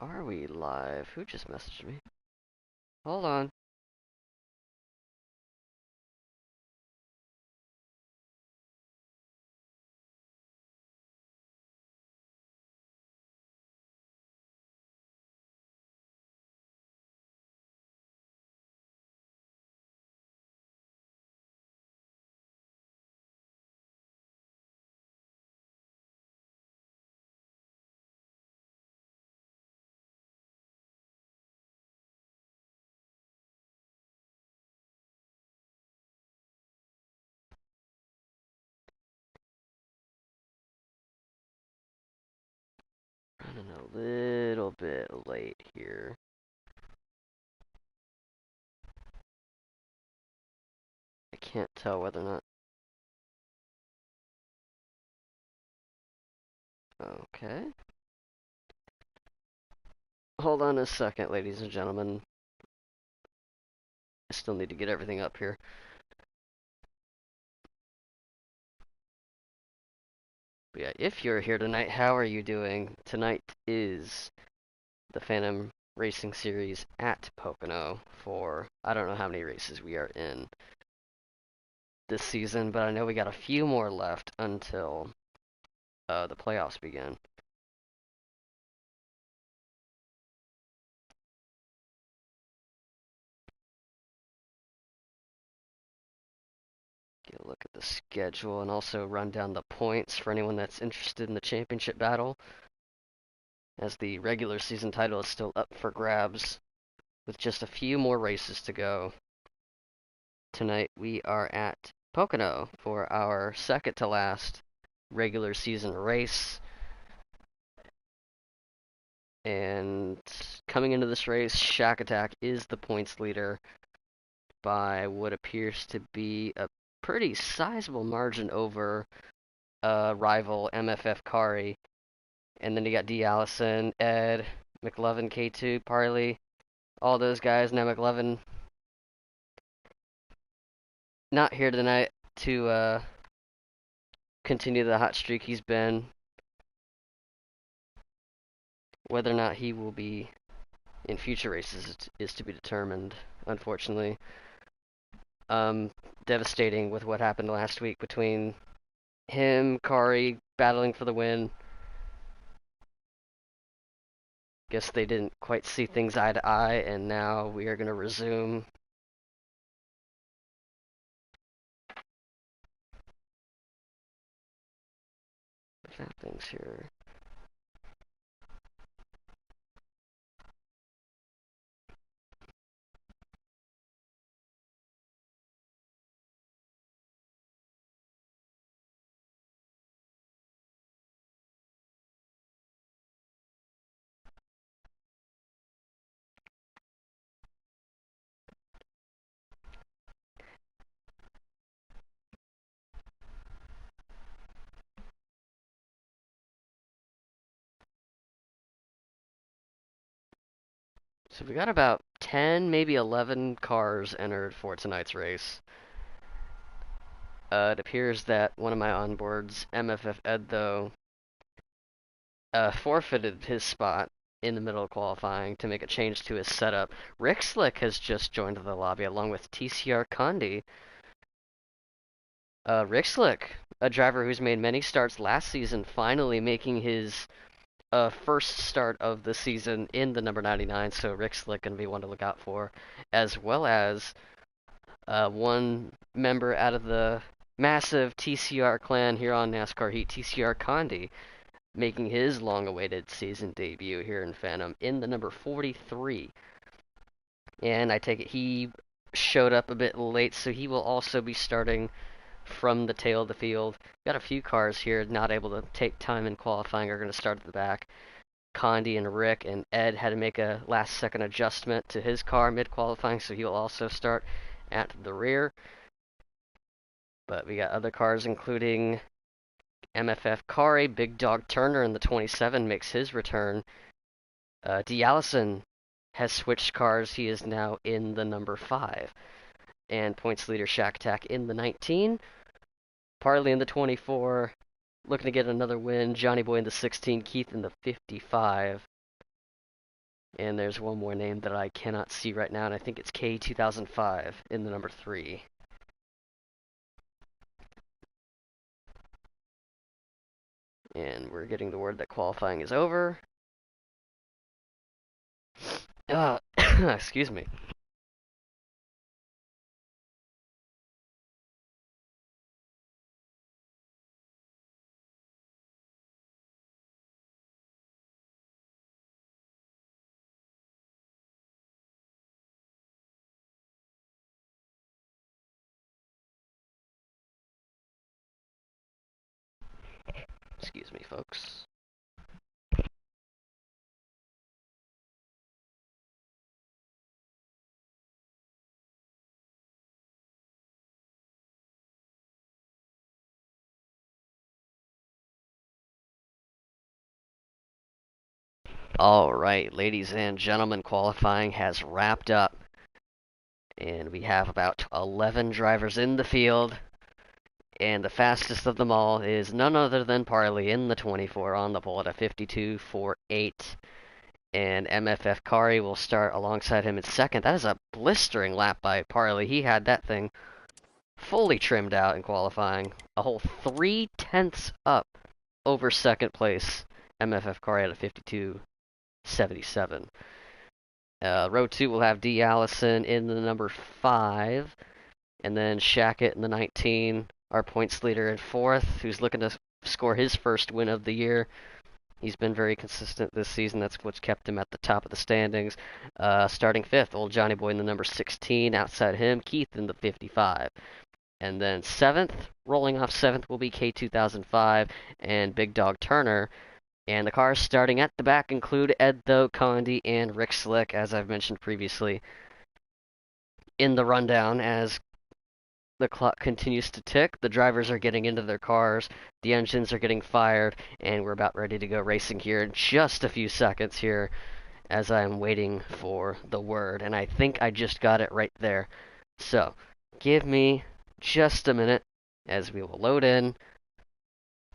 Are we live? Who just messaged me? Hold on. Running a little bit late here. I can't tell whether or not. Okay. Hold on a second, ladies and gentlemen. I still need to get everything up here. But yeah, if you're here tonight, how are you doing? Tonight is the Phantom Racing Series at Pocono for, I don't know how many races we are in this season, but I know we got a few more left until the playoffs begin. Get a look at the schedule and also run down the points for anyone that's interested in the championship battle, as the regular season title is still up for grabs with just a few more races to go. Tonight we are at Pocono for our second to last regular season race. And coming into this race, Shack Attack is the points leader by what appears to be a pretty sizable margin over rival MFF Kari. And then you got D. Allison, Ed, McLovin, K2, Parley, all those guys. Now McLovin not here tonight to continue the hot streak he's been. Whether or not he will be in future races is to be determined, unfortunately. Devastating with what happened last week between him, Kari, battling for the win. Guess they didn't quite see things eye to eye, and now we are going to resume. Things here. So we got about 10, maybe 11 cars entered for tonight's race. It appears that one of my onboards, MFF Ed, though, forfeited his spot in the middle of qualifying to make a change to his setup. Rick Slick has just joined the lobby along with TCR Condi. Rick Slick, a driver who's made many starts last season, finally making his first start of the season in the number 99, so Rick Slick going to be one to look out for, as well as one member out of the massive TCR clan here on NASCAR Heat, TCR Condi, making his long-awaited season debut here in Phantom in the number 43. And I take it he showed up a bit late, so he will also be starting from the tail of the field. Got a few cars here not able to take time in qualifying, are going to start at the back. Condi and Rick and Ed had to make a last-second adjustment to his car mid-qualifying, so he'll also start at the rear. But we got other cars, including MFF Kari. Big Dog Turner in the 27 makes his return. D. Allison has switched cars. He is now in the number 5. And points leader Shack Attack in the 19. Parley in the 24. Looking to get another win. Johnny Boy in the 16. Keith in the 55. And there's one more name that I cannot see right now, and I think it's K2005 in the number 3. And we're getting the word that qualifying is over. Excuse me. Excuse me, folks. All right, ladies and gentlemen, qualifying has wrapped up. And we have about 11 drivers in the field. And the fastest of them all is none other than Parley in the 24 on the pole at a 52.48. And MFF Kari will start alongside him in second. That is a blistering lap by Parley. He had that thing fully trimmed out in qualifying. A whole 3/10 up over second place. MFF Kari at a 52.77. Row 2 will have D. Allison in the number 5. And then Shackett in the 19, our points leader in 4th, who's looking to score his first win of the year. He's been very consistent this season. That's what's kept him at the top of the standings. Starting 5th, old Johnny Boy in the number 16. Outside him, Keith in the 55. And then 7th, rolling off 7th, will be K2005 and Big Dog Turner. And the cars starting at the back include Ed Though, Condi, and Rick Slick, as I've mentioned previously in the rundown. As the clock continues to tick, the drivers are getting into their cars, the engines are getting fired, and we're about ready to go racing here in just a few seconds here as I'm waiting for the word. And I think I just got it right there. So, give me just a minute as we will load in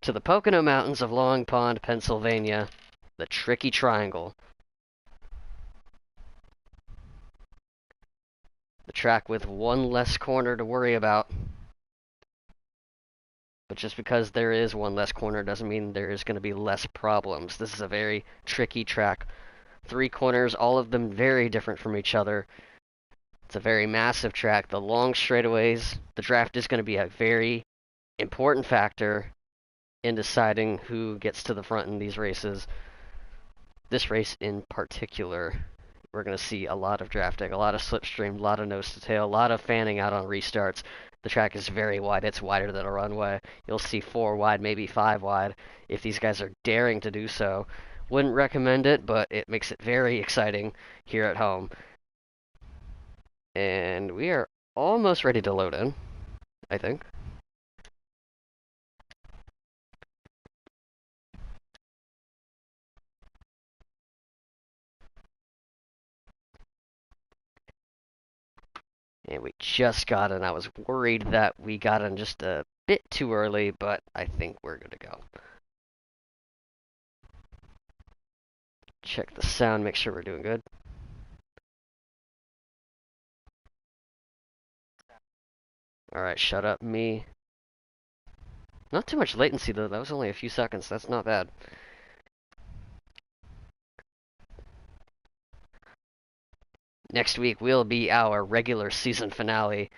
to the Pocono Mountains of Long Pond, Pennsylvania, the Tricky Triangle. The track with one less corner to worry about. But just because there is one less corner doesn't mean there is going to be less problems. This is a very tricky track. 3 corners, all of them very different from each other. It's a very massive track. The long straightaways, the draft is going to be a very important factor in deciding who gets to the front in these races. This race in particular, we're going to see a lot of drafting, a lot of slipstream, a lot of nose to tail, a lot of fanning out on restarts. The track is very wide. It's wider than a runway. You'll see 4 wide, maybe 5 wide, if these guys are daring to do so. Wouldn't recommend it, but it makes it very exciting here at home. And we are almost ready to load in, I think. And we just got in. I was worried that we got in just a bit too early, but I think we're good to go. Check the sound, make sure we're doing good. Alright, shut up, me. Not too much latency, though. That was only a few seconds. That's not bad. Next week will be our regular season finale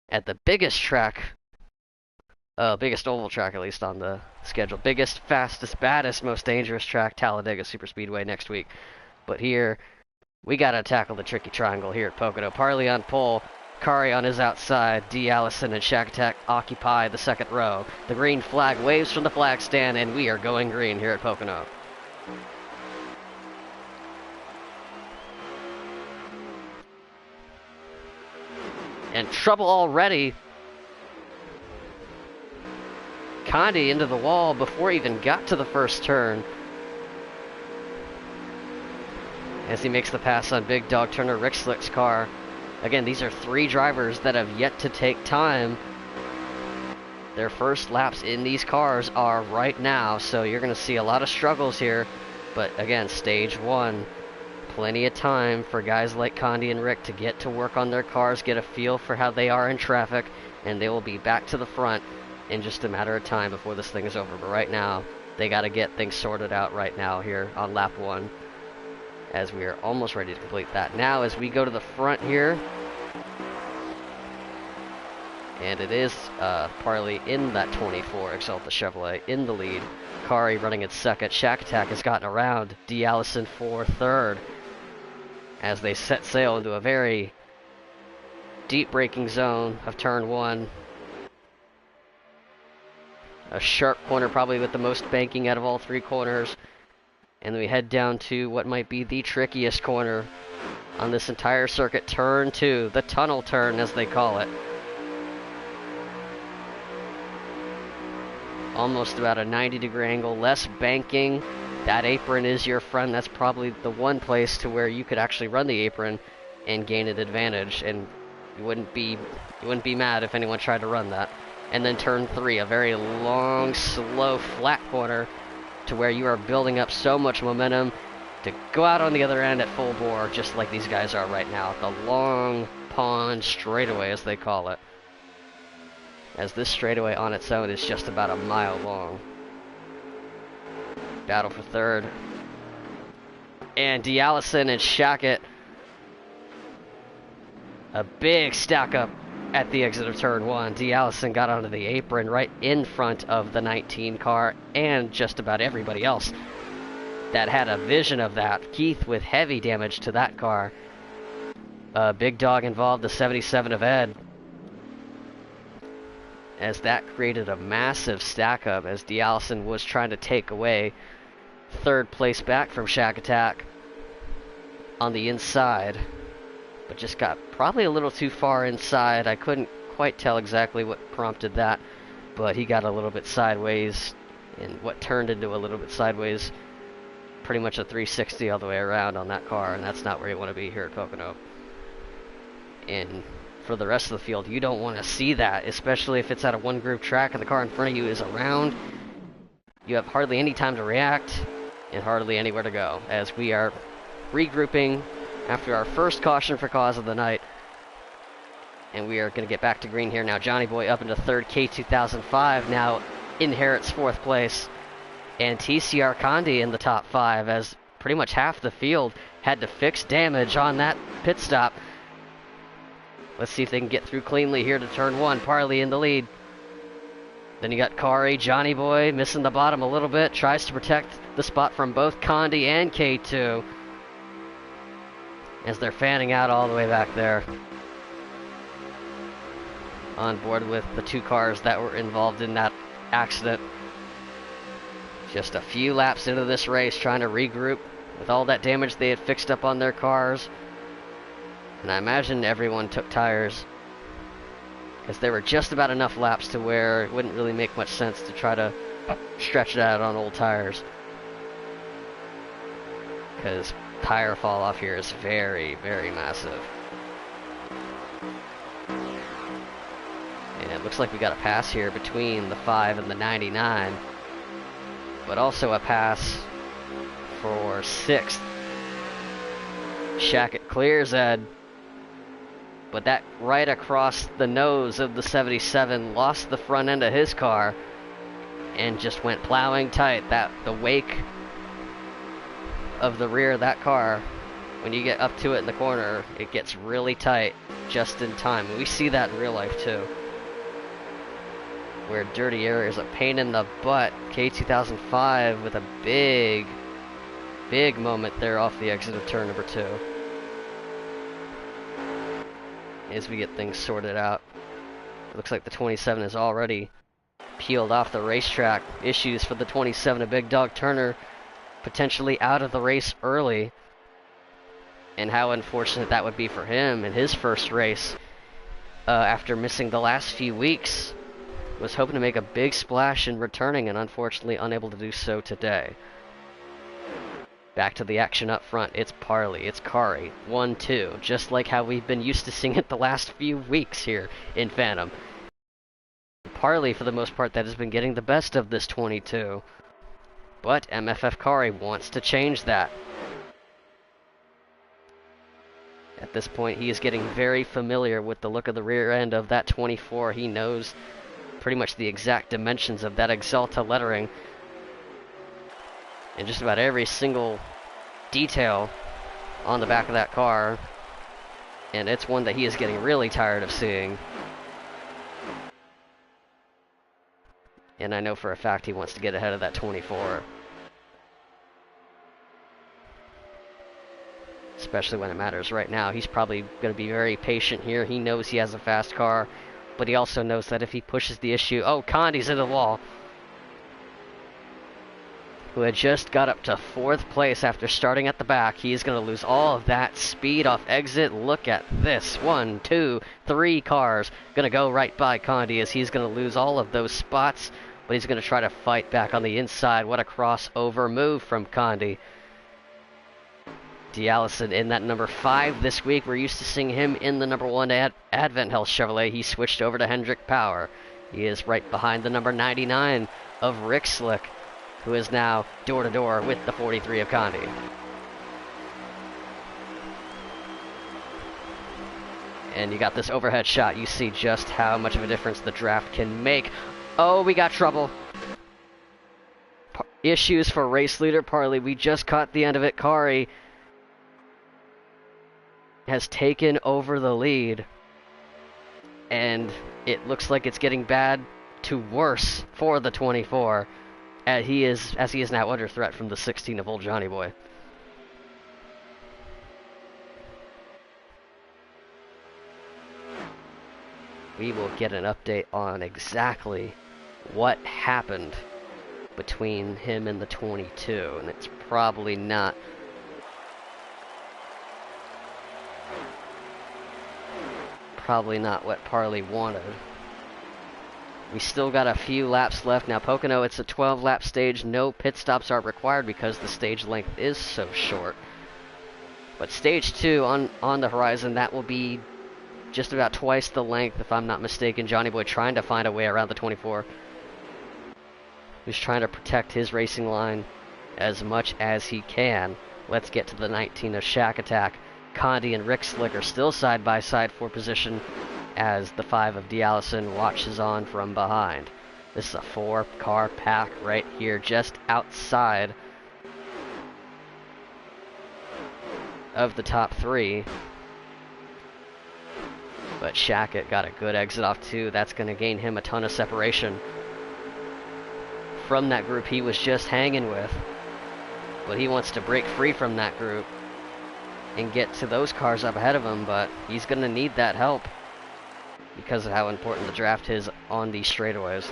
at the biggest track, biggest oval track at least on the schedule. Biggest, fastest, baddest, most dangerous track, Talladega Superspeedway next week. But here, we gotta tackle the tricky triangle here at Pocono. Parley on pole, Kari on his outside, D. Allison and Shack Attack occupy the second row. The green flag waves from the flag stand, and we are going green here at Pocono. And trouble already. Condi into the wall before he even got to the first turn. As he makes the pass on Big Dog Turner, Rick Slick's car. Again, these are 3 drivers that have yet to take time. Their first laps in these cars are right now, so you're going to see a lot of struggles here. But again, stage 1, plenty of time for guys like Condi and Rick to get to work on their cars, get a feel for how they are in traffic, and they will be back to the front in just a matter of time before this thing is over. But right now, they got to get things sorted out right now here on lap 1, as we are almost ready to complete that. Now, as we go to the front here, and it is Parley in that 24 Exalta Chevrolet in the lead. Kari running in second. Shack Attack has gotten around D. Allison for third as they set sail into a very deep braking zone of turn 1. A sharp corner, probably with the most banking out of all 3 corners. And then we head down to what might be the trickiest corner on this entire circuit, turn 2, the tunnel turn as they call it. Almost about a 90-degree angle, less banking. That apron is your friend. That's probably the one place to where you could actually run the apron and gain an advantage, and you wouldn't be mad if anyone tried to run that. And then turn 3, a very long, slow, flat corner to where you are building up so much momentum to go out on the other end at full bore, just like these guys are right now. The long pond straightaway, as they call it. As this straightaway on its own is just about a mile long. Battle for third. And D. Allison and Shackett. A big stack up at the exit of turn 1. D. Allison got onto the apron right in front of the 19 car and just about everybody else that had a vision of that. Keith with heavy damage to that car. Big dog involved, the 77 of Ed, as that created a massive stack up as D. Allison was trying to take away third place back from Shack Attack on the inside, but just got probably a little too far inside. I couldn't quite tell exactly what prompted that, but he got a little bit sideways in what turned into a little bit sideways, pretty much a 360 all the way around on that car, and that's not where you want to be here at Pocono. And for the rest of the field, you don't want to see that, especially if it's at a one-groove track and the car in front of you is around. You have hardly any time to react and hardly anywhere to go, as we are regrouping after our first caution for cause of the night. And we are going to get back to green here now. Johnny Boy up into third. K2005 now inherits fourth place. And TCR Condi in the top 5, as pretty much half the field had to fix damage on that pit stop. Let's see if they can get through cleanly here to turn 1. Parley in the lead. Then you got Kari, Johnny Boy missing the bottom a little bit. Tries to protect the spot from both Condi and K2 as they're fanning out all the way back there. On board with the 2 cars that were involved in that accident. Just a few laps into this race, trying to regroup with all that damage they had fixed up on their cars. And I imagine everyone took tires, because there were just about enough laps to where it wouldn't really make much sense to try to stretch it out on old tires, because tire fall off here is very, very massive. And it looks like we got a pass here between the 5 and the 99, but also a pass for 6th. Shackett clears Ed, but that right across the nose of the 77 lost the front end of his car and just went plowing tight. The wake of the rear of that car, when you get up to it in the corner, it gets really tight just in time. And we see that in real life too, where dirty air is a pain in the butt. K2005 with a big moment there off the exit of turn number 2. As we get things sorted out, it looks like the 27 is already peeled off the racetrack. Issues for the 27, a Big Dog Turner potentially out of the race early, and how unfortunate that would be for him in his first race after missing the last few weeks. Was hoping to make a big splash in returning, and unfortunately unable to do so today. Back to the action up front. It's Parley, it's Kari, 1-2, just like how we've been used to seeing it the last few weeks here in Phantom. Parley, for the most part, that has been getting the best of this 22. But MFF Kari wants to change that. At this point, he is getting very familiar with the look of the rear end of that 24. He knows pretty much the exact dimensions of that Exalta lettering and just about every single detail on the back of that car. And it's one that he is getting really tired of seeing. And I know for a fact he wants to get ahead of that 24. Especially when it matters. Right now, he's probably going to be very patient here. He knows he has a fast car, but he also knows that if he pushes the issue... Oh, Condi's in the wall. Who had just got up to 4th place after starting at the back. He is going to lose all of that speed off exit. Look at this. 1, 2, 3 cars going to go right by Condi as he's going to lose all of those spots, but he's going to try to fight back on the inside. What a crossover move from Condi. D'Allison in that number 5 this week. We're used to seeing him in the number 1 Advent Health Chevrolet. He switched over to Hendrick Power. He is right behind the number 99 of Rick Slick, who is now door-to-door with the 43 of Condi. And you got this overhead shot. You see just how much of a difference the draft can make. Oh, we got trouble. Issues for race leader Parley. We just caught the end of it. Kari has taken over the lead, and it looks like it's getting bad to worse for the 24, as he is now under threat from the 16 of Old Johnny Boy. We will get an update on exactly what happened between him and the 22, and it's probably not what Parley wanted. We still got a few laps left. Now, Pocono, it's a 12-lap stage. No pit stops are required because the stage length is so short. But stage 2 on the horizon, that will be just about twice the length, if I'm not mistaken. Johnny Boy trying to find a way around the 24. He's trying to protect his racing line as much as he can. Let's get to the 19 of Shack Attack. Condi and Rick Slick are still side by side for position as the 5 of D'Allison watches on from behind. This is a 4-car pack right here just outside of the top 3. But Shackett got a good exit off too. That's going to gain him a ton of separation from that group he was just hanging with. But he wants to break free from that group and get to those cars up ahead of him, but he's going to need that help because of how important the draft is on these straightaways.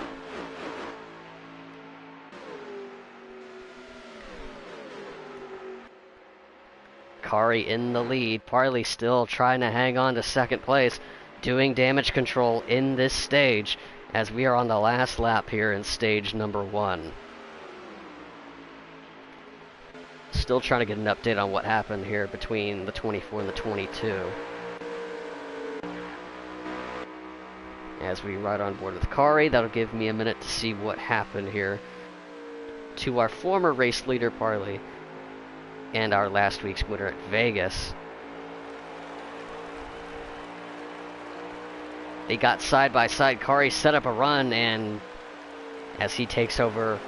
Kari in the lead. Parley still trying to hang on to 2nd place, doing damage control in this stage as we are on the last lap here in stage number 1. Still trying to get an update on what happened here between the 24 and the 22. As we ride on board with Kari, that'll give me a minute to see what happened here to our former race leader Parley and our last week's winner at Vegas. They got side by side. Kari set up a run, and as he takes over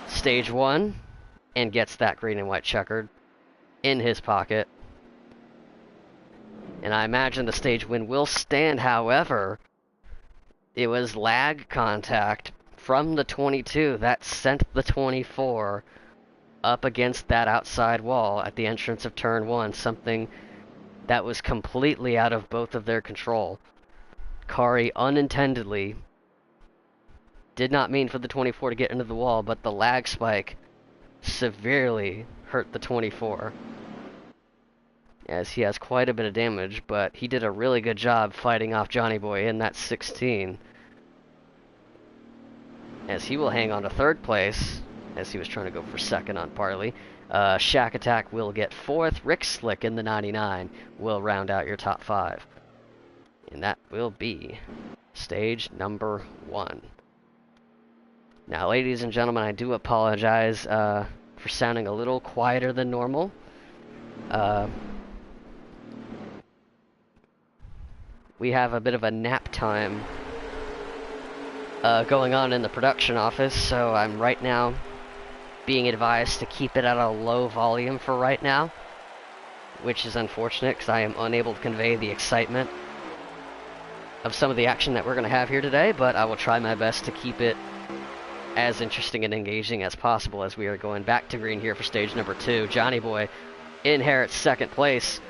stage 1 and gets that green and white checkered in his pocket. And I imagine the stage win will stand. However, it was lag contact from the 22 that sent the 24 up against that outside wall at the entrance of turn 1, something that was completely out of both of their control. Kari unintendedly did not mean for the 24 to get into the wall, but the lag spike severely hurt the 24, as he has quite a bit of damage, but he did a really good job fighting off Johnny Boy in that 16, as he will hang on to 3rd place as he was trying to go for 2nd on Parley. Shack Attack will get 4th. Rick Slick in the 99 will round out your top 5, and that will be stage number 1. Now, ladies and gentlemen, I do apologize for sounding a little quieter than normal. we have a bit of a nap time going on in the production office, so I'm right now being advised to keep it at a low volume for right now, which is unfortunate because I am unable to convey the excitement of some of the action that we're going to have here today, but I will try my best to keep it as interesting and engaging as possible as we are going back to green here for stage number 2. Johnny Boy inherits second place.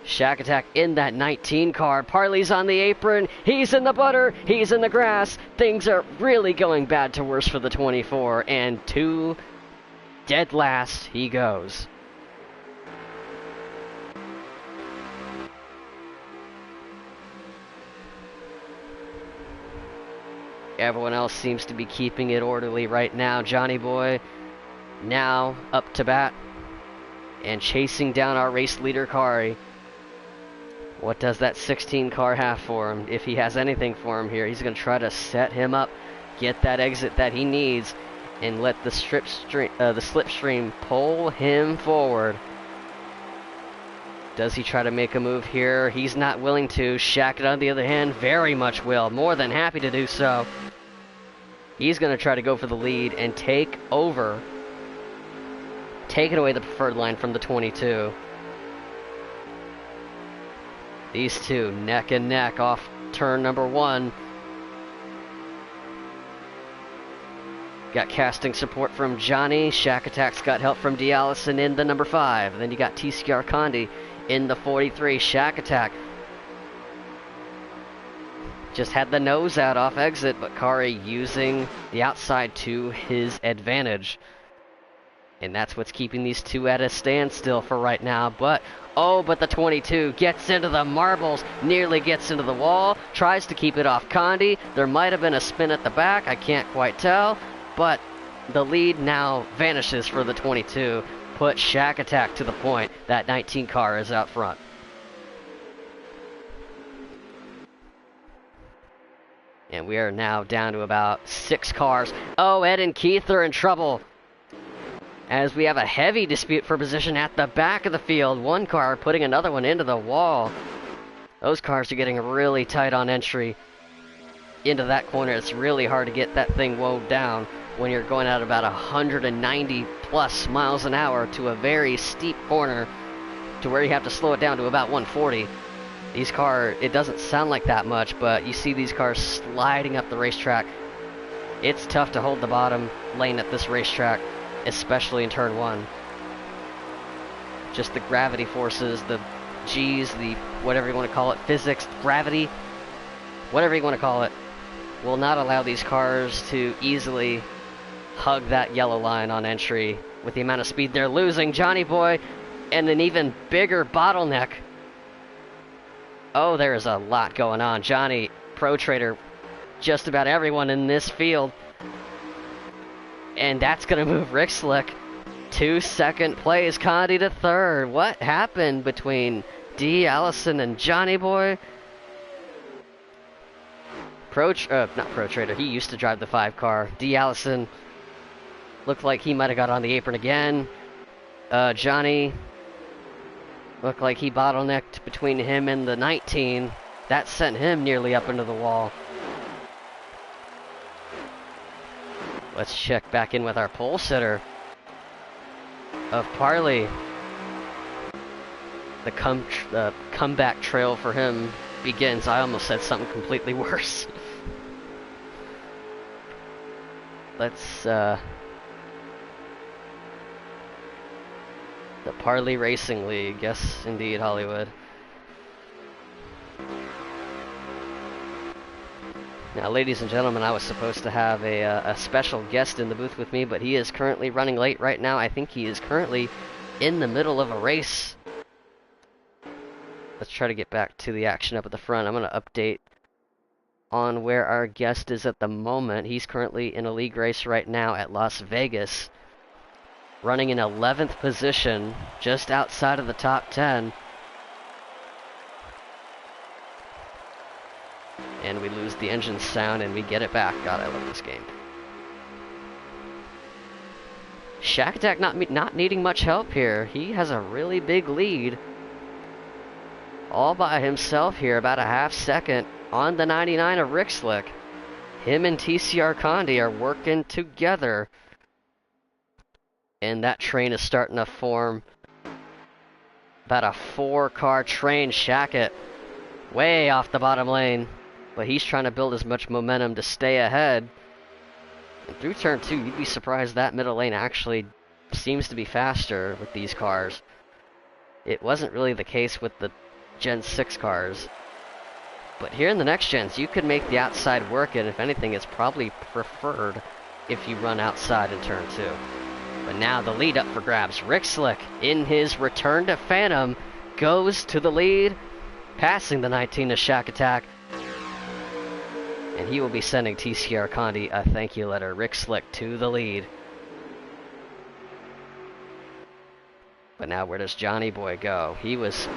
Shack Attack in that 19 car. Parley's on the apron. He's in the butter. He's in the grass. Things are really going bad to worse for the 24. And 2 dead last he goes. Everyone else seems to be keeping it orderly right now. Johnny Boy now up to bat and chasing down our race leader, Kari. What does that 16 car have for him? If he has anything for him here, he's going to try to set him up, get that exit that he needs, and let the slipstream pull him forward. Does he try to make a move here? He's not willing to. Shack, on the other hand, very much will. More than happy to do so. He's going to try to go for the lead and take over. Taking away the preferred line from the 22. These two neck and neck off turn number 1. Got casting support from Johnny. Shack Attack's got help from D. Allison in the number 5. Then you got TCR Condi in the 43. Shack Attack just had the nose out off exit, but Kari using the outside to his advantage. And that's what's keeping these two at a standstill for right now. But the 22 gets into the marbles, nearly gets into the wall, tries to keep it off Condi. There might have been a spin at the back, I can't quite tell. But the lead now vanishes for the 22. Put Shack Attack to the point. That 19 car is out front. And we are now down to about 6 cars. Oh, Ed and Keith are in trouble, as we have a heavy dispute for position at the back of the field. One car putting another one into the wall. Those cars are getting really tight on entry into that corner. It's really hard to get that thing wound down when you're going at about 190 plus miles an hour to a very steep corner to where you have to slow it down to about 140. These cars, it doesn't sound like that much, but you see these cars sliding up the racetrack. It's tough to hold the bottom lane at this racetrack, especially in turn 1. Just the gravity forces, the G's, the whatever you want to call it, physics, gravity, whatever you want to call it, will not allow these cars to easily hug that yellow line on entry with the amount of speed they're losing. Johnny Boy, and an even bigger bottleneck. Oh, there is a lot going on. Johnny, Pro Trader, just about everyone in this field. And that's going to move Rick Slick to second place. Condi to third. What happened between D. Allison and Johnny Boy? Not Pro Trader. He used to drive the 5 car. D. Allison looked like he might have got on the apron again. Johnny looked like he bottlenecked between him and the 19. That sent him nearly up into the wall. Let's check back in with our pole sitter of Parley. The comeback trail for him begins. I almost said something completely worse. Let's the Parley Racing League. Yes, indeed, Hollywood. Now, ladies and gentlemen, I was supposed to have a special guest in the booth with me, but he is currently running late right now. I think he is currently in the middle of a race. Let's try to get back to the action up at the front. I'm going to update on where our guest is at the moment. He's currently in a league race right now at Las Vegas, running in 11th position, just outside of the top 10. And we lose the engine sound and we get it back. God, I love this game. Shack Attack not needing much help here. He has a really big lead. all by himself here, about a half second on the 99 of Rick Slick. Him and TCR Condi are working together. And that train is starting to form about a 4-car train. Shackett way off the bottom lane, but he's trying to build as much momentum to stay ahead. And through turn 2, you'd be surprised that middle lane actually seems to be faster with these cars. It wasn't really the case with the Gen 6 cars. But here in the next gens, you could make the outside work, and if anything, it's probably preferred if you run outside in turn 2. But now the lead up for grabs. Rick Slick, in his return to Phantom, goes to the lead, passing the 19 to Shack Attack. And he will be sending TCR Condi a thank you letter. Rick Slick to the lead. But now where does Johnny Boy go? He was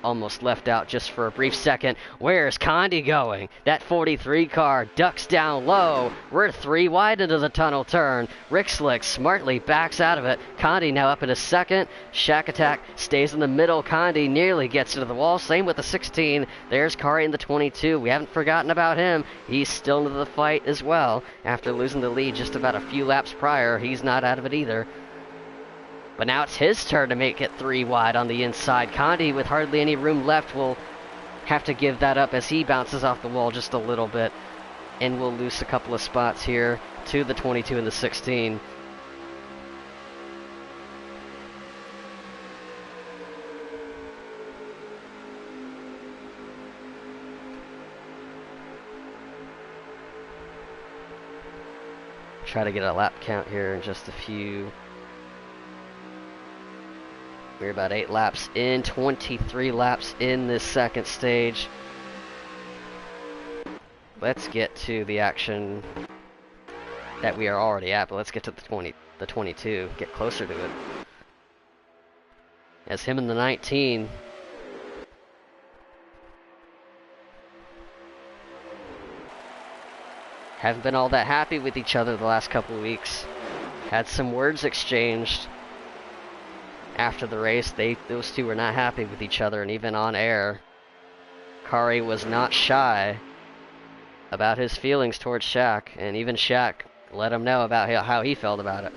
almost left out just for a brief second. Where's Condi going? That 43 car ducks down low. We're 3 wide into the tunnel turn. Rick Slick smartly backs out of it. Condi now up in a second. Shack Attack stays in the middle. Condi nearly gets into the wall. Same with the 16. There's Kari in the 22. We haven't forgotten about him. He's still into the fight as well. After losing the lead just about a few laps prior, he's not out of it either. But now it's his turn to make it 3 wide on the inside. Condi, with hardly any room left, will have to give that up as he bounces off the wall just a little bit. And will lose a couple of spots here to the 22 and the 16. Try to get a lap count here in just a few. We're about 8 laps in, 23 laps in this second stage. Let's get to the action that we are already at, but let's get to the 22, get closer to it. As him and the 19 haven't been all that happy with each other the last couple of weeks. Had some words exchanged after the race. Those two were not happy with each other, and even on air, Kari was not shy about his feelings towards Shaq, and even Shaq let him know about how he felt about it.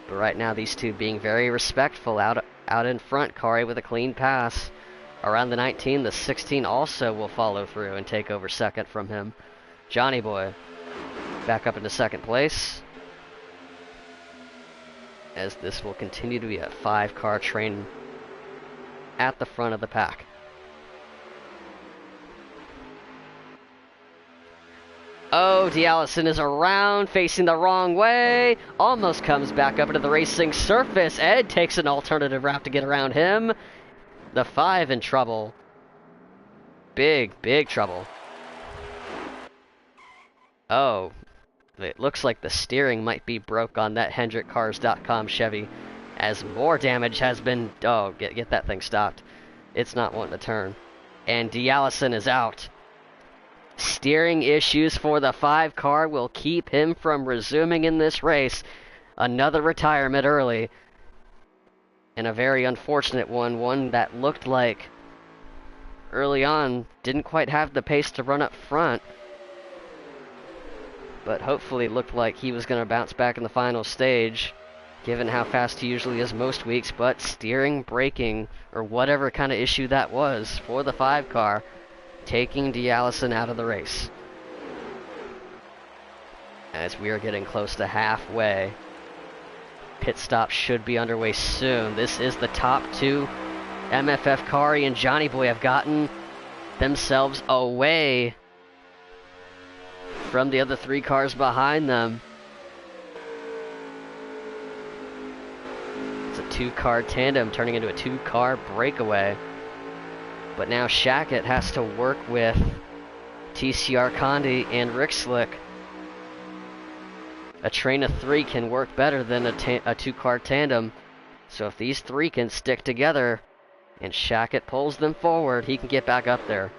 But right now, these two being very respectful out in front. Kari with a clean pass around the 19. The 16 also will follow through and take over second from him. Johnny Boy back up into second place, as this will continue to be a 5-car train at the front of the pack. Oh, D'Allison is around, facing the wrong way. Almost comes back up into the racing surface. Ed takes an alternative route to get around him. The 5 in trouble. Big trouble. Oh, it looks like the steering might be broke on that HendrickCars.com Chevy, as more damage has been... Oh, get that thing stopped. It's not wanting to turn. And D'Allison is out. Steering issues for the 5 car will keep him from resuming in this race. Another retirement early. And a very unfortunate one that looked like early on didn't quite have the pace to run up front, but hopefully looked like he was going to bounce back in the final stage, given how fast he usually is most weeks. But steering, braking, or whatever kind of issue that was for the 5 car, taking D'Allison out of the race. As we are getting close to halfway, pit stop should be underway soon. This is the top 2. MFF Kari and Johnny Boy have gotten themselves away from the other 3 cars behind them. It's a 2-car tandem turning into a 2-car breakaway. But now Shackett has to work with TCR Condi and Rick Slick. A train of 3 can work better than a 2-car tandem. So if these 3 can stick together and Shackett pulls them forward, he can get back up there.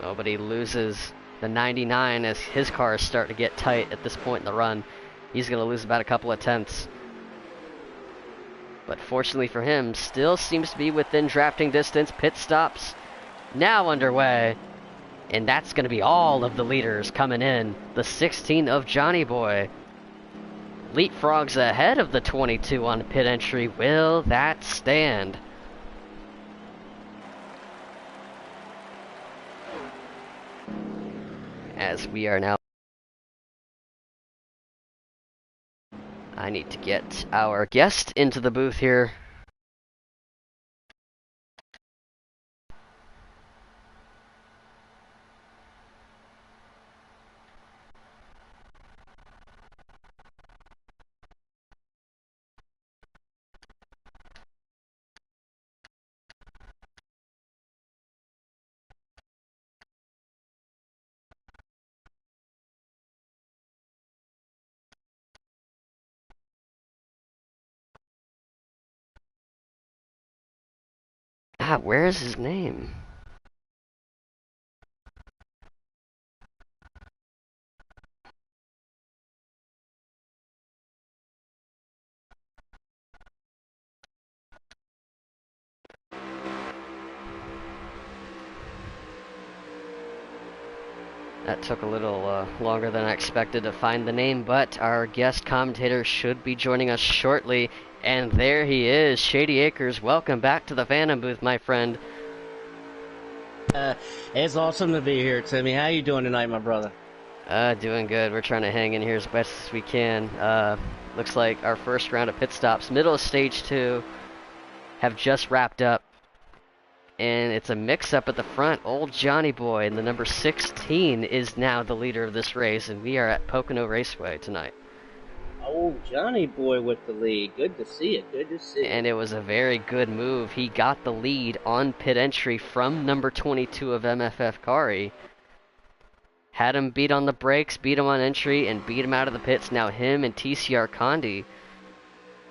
Oh, but he loses the 99 as his car is starting to get tight at this point in the run. He's going to lose about a couple of tenths. But fortunately for him, still seems to be within drafting distance. Pit stops now underway. And that's going to be all of the leaders coming in. The 16 of Johnny Boy leapfrogs ahead of the 22 on pit entry. Will that stand? As we are now... I need to get our guest into the booth here. Ah, where is his name? That took a little longer than I expected to find the name, but our guest commentator should be joining us shortly. And there he is, Shady Acres. Welcome back to the Phantom Booth, my friend. It's awesome to be here, Timmy. How you doing tonight, my brother? Doing good. We're trying to hang in here as best as we can. Looks like our first round of pit stops, middle of stage 2, have just wrapped up. And it's a mix-up at the front. Old Johnny Boy in the number 16 is now the leader of this race, and we are at Pocono Raceway tonight. Oh, Johnny Boy with the lead. Good to see it. Good to see it. And it was a very good move. He got the lead on pit entry from number 22 of MFF Kari. Had him beat on the brakes, beat him on entry, and beat him out of the pits. Now him and TCR Condi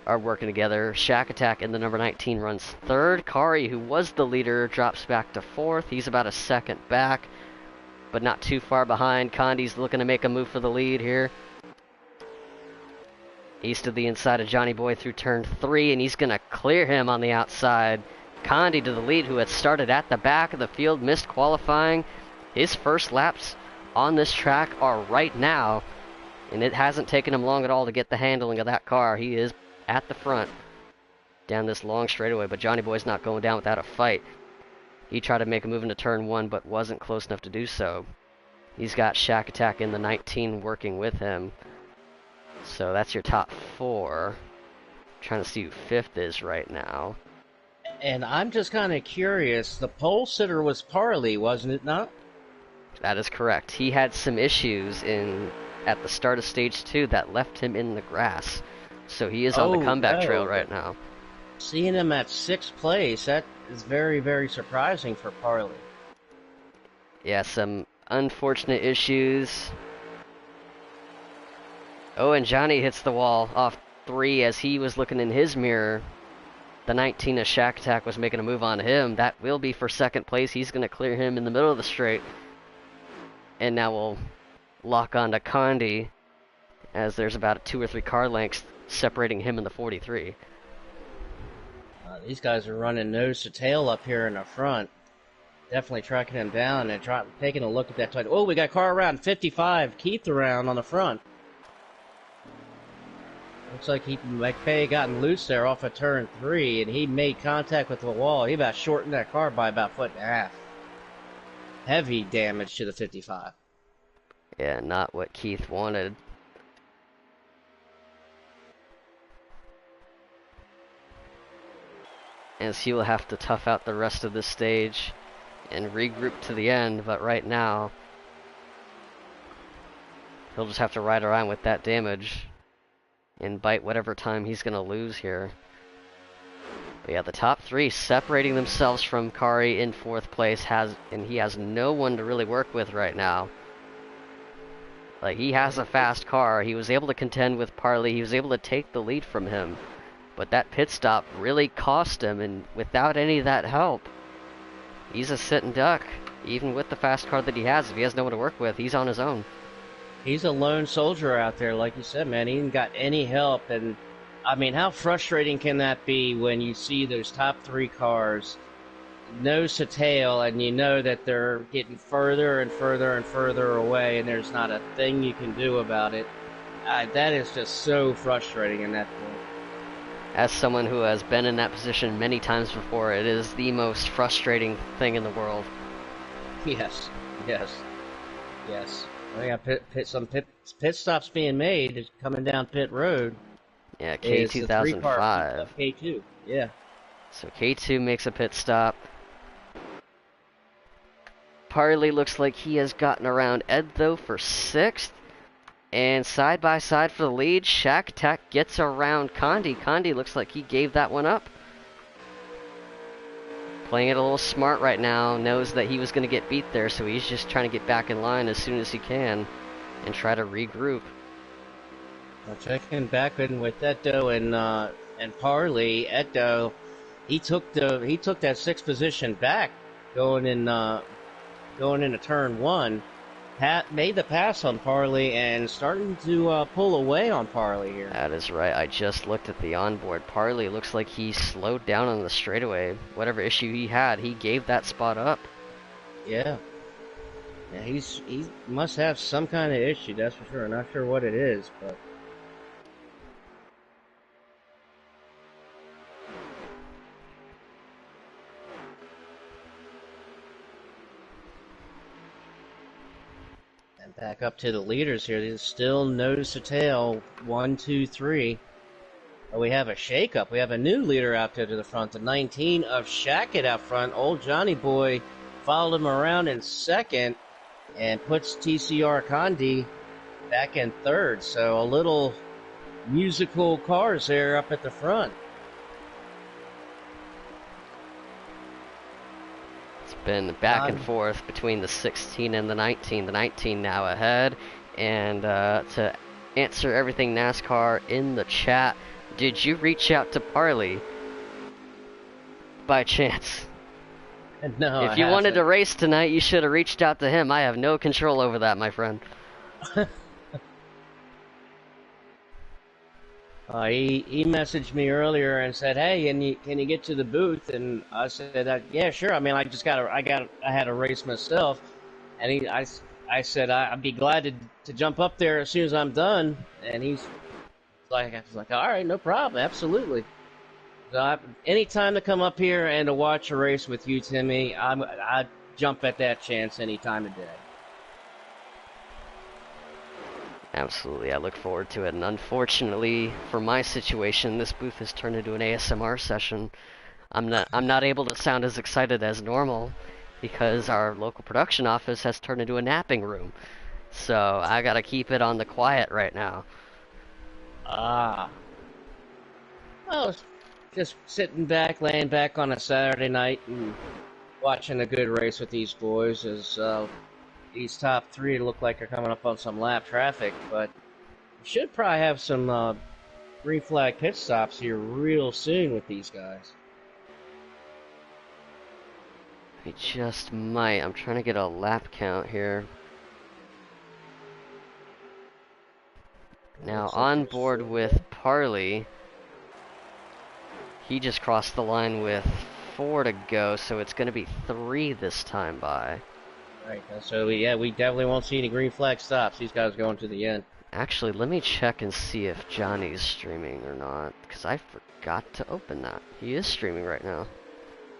are working together. Shack Attack in the number 19 runs third. Kari, who was the leader, drops back to fourth. He's about a second back, but not too far behind. Condi's looking to make a move for the lead here. East of the inside of Johnny Boy through turn 3, and he's going to clear him on the outside. Condi to the lead, who had started at the back of the field, missed qualifying. His first laps on this track are right now, and it hasn't taken him long at all to get the handling of that car. He is at the front down this long straightaway, but Johnny Boy's not going down without a fight. He tried to make a move into turn 1, but wasn't close enough to do so. He's got Shack Attack in the 19 working with him. So that's your top 4. Trying to see who 5th is right now. And I'm just kind of curious. The pole sitter was Parley, wasn't it not? That is correct. He had some issues at the start of stage 2 that left him in the grass. So he is on the comeback trail right now. Seeing him at 6th place, that is very, very surprising for Parley. Yeah, some unfortunate issues. Oh, and Johnny hits the wall off 3 as he was looking in his mirror. The 19 of Shack Attack was making a move on him. That will be for 2nd place. He's going to clear him in the middle of the straight. And now we'll lock on to Condi, as there's about 2 or 3 car lengths separating him and the 43. These guys are running nose to tail up here in the front. Definitely tracking him down and taking a look at that title. Oh, we got car around 55, Keith around on the front. Looks like McFay gotten loose there off of turn 3, and he made contact with the wall. He about shortened that car by about 1.5 feet. Heavy damage to the 55. Yeah, not what Keith wanted. As he will have to tough out the rest of this stage and regroup to the end, but right now he'll just have to ride around with that damage and bite whatever time he's going to lose here. But yeah, the top 3 separating themselves from Kari in 4th place, and he has no one to really work with right now. Like, he has a fast car. He was able to contend with Parley. He was able to take the lead from him. But that pit stop really cost him, and without any of that help, he's a sit and duck. Even with the fast car that he has, if he has no one to work with, he's on his own. He's a lone soldier out there, like you said, man. He ain't got any help, and I mean, how frustrating can that be when you see those top three cars nose to tail, and you know that they're getting further and further and further away, and there's not a thing you can do about it? That is just so frustrating in that point. As someone who has been in that position many times before, it is the most frustrating thing in the world. Yes, yes, yes. I got pit stops being made. Is coming down pit road. Yeah, Is the three car K2005. K2? Yeah. So K2 makes a pit stop. Parley looks like he has gotten around Ed though for 6th. And side by side for the lead, Shack Tech gets around Condi. Condi looks like he gave that one up. Playing it a little smart right now, knows that he was going to get beat there, so he's just trying to get back in line as soon as he can and try to regroup. Well, checking back in with Eto and Parley. Eto, he took that 6th position back going into turn 1. Made the pass on Parley and starting to pull away on Parley here. That is right. I just looked at the onboard. Parley looks like he slowed down on the straightaway. Whatever issue he had, he gave that spot up. Yeah. Yeah, he must have some kind of issue, that's for sure. Not sure what it is, but and back up to the leaders here. There's still nose to tail, 1, 2, 3. But we have a shakeup. We have a new leader out there to the front. The 19 of Shackett out front. Old Johnny Boy followed him around in 2nd and puts TCR Condi back in 3rd. So a little musical cars there up at the front. It's been back and forth between the 16 and the 19. The 19 now ahead. And to answer everything NASCAR in the chat, did you reach out to Parley by chance? No, if you wanted to race tonight, you should have reached out to him. I have no control over that, my friend. He messaged me earlier and said, "Hey, can you get to the booth?" And I said, "Yeah, sure. I mean, I had a race myself." And I said, "I'd be glad to jump up there as soon as I'm done." And I was like, "All right, no problem, absolutely." So any time to come up here and to watch a race with you, Timmy, I'd jump at that chance any time of day. Absolutely, I look forward to it. And unfortunately, for my situation, this booth has turned into an ASMR session. I'm not able to sound as excited as normal because our local production office has turned into a napping room. So I gotta keep it on the quiet right now. Ah. Oh, just sitting back, laying back on a Saturday night and watching a good race with these boys as these top 3 look like they're coming up on some lap traffic, but we should probably have some green flag pit stops here real soon with these guys. I just might. I'm trying to get a lap count here. Now on board with Parley. He just crossed the line with 4 to go, so it's going to be 3 this time by. Right, so we definitely won't see any green flag stops. These guys going to the end. Actually, let me check and see if Johnny's streaming or not, because I forgot to open that. He is streaming right now.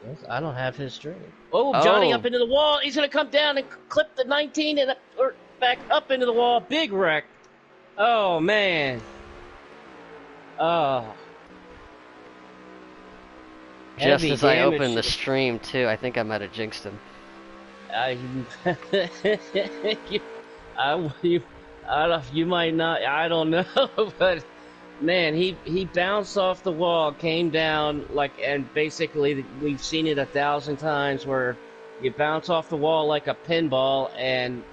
Yes, I don't have his stream. Oh, Johnny up into the wall. He's going to come down and clip the 19 or back up into the wall. Big wreck. Oh, man. Oh. Just as I opened the stream, too, I think I might have jinxed him. You might not. I don't know, but man, he bounced off the wall, came down and basically we've seen it 1,000 times where you bounce off the wall like a pinball, and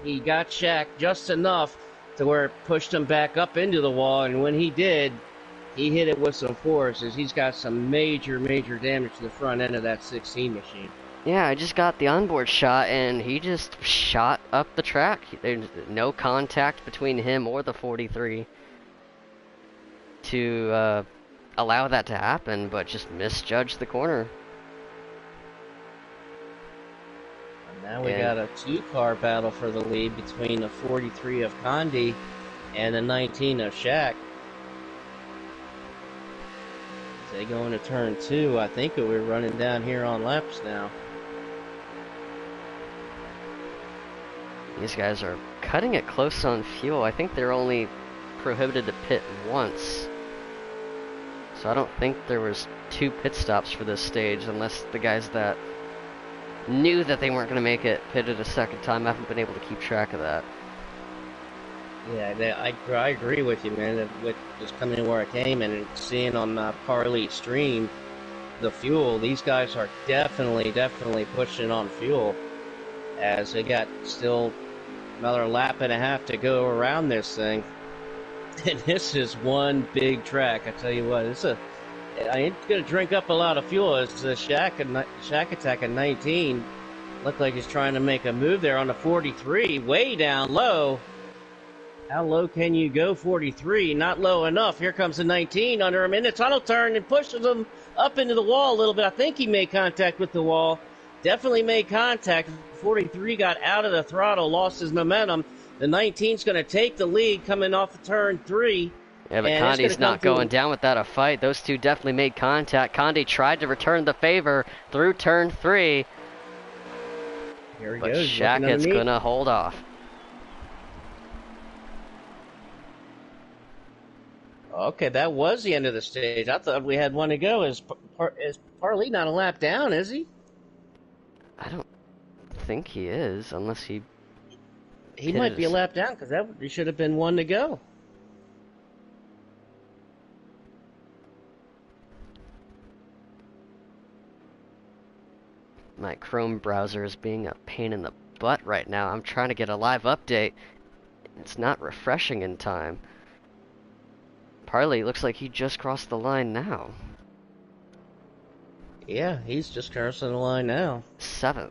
he got Shaq just enough to where it pushed him back up into the wall, and when he did, he hit it with some force, as he's got some major damage to the front end of that 16 machine. Yeah, I just got the onboard shot, and he just shot up the track. There's no contact between him or the 43. to allow that to happen, but just misjudged the corner. Now we got a 2-car battle for the lead between the 43 of Condi and the 19 of Shaq. As they go into turn 2, I think we're running down here on laps now. These guys are cutting it close on fuel. I think they're only prohibited to pit once. So I don't think there was 2 pit stops for this stage, unless the guys that knew that they weren't going to make it pitted a second time. I haven't been able to keep track of that. Yeah, I agree with you, man. With just coming in where I came and seeing on Parley stream the fuel, these guys are definitely pushing on fuel, as they got still another lap and a half to go around this thing. And this is one big track, I tell you what. I ain't gonna drink up a lot of fuel. It's the Shack Attack at 19. Looked like he's trying to make a move there on the 43, way down low. How low can you go, 43? Not low enough. Here comes the 19 under him in the tunnel turn and pushes him up into the wall a little bit. I think he made contact with the wall. Definitely made contact. 43 got out of the throttle, lost his momentum. The 19's going to take the lead coming off of turn 3. Yeah, but Condi's not going down without a fight. Those two definitely made contact. Condi tried to return the favor through turn 3. Here he but goes. Shackett's going to hold off. Okay, that was the end of the stage. I thought we had one to go. Is Parley not a lap down, is he? I don't think he is, unless he... He might be a lap down, because that should have been one to go. My Chrome browser is being a pain in the butt right now. I'm trying to get a live update. It's not refreshing in time. Parley looks like he just crossed the line now. Yeah, he's just crossing the line now. 7th.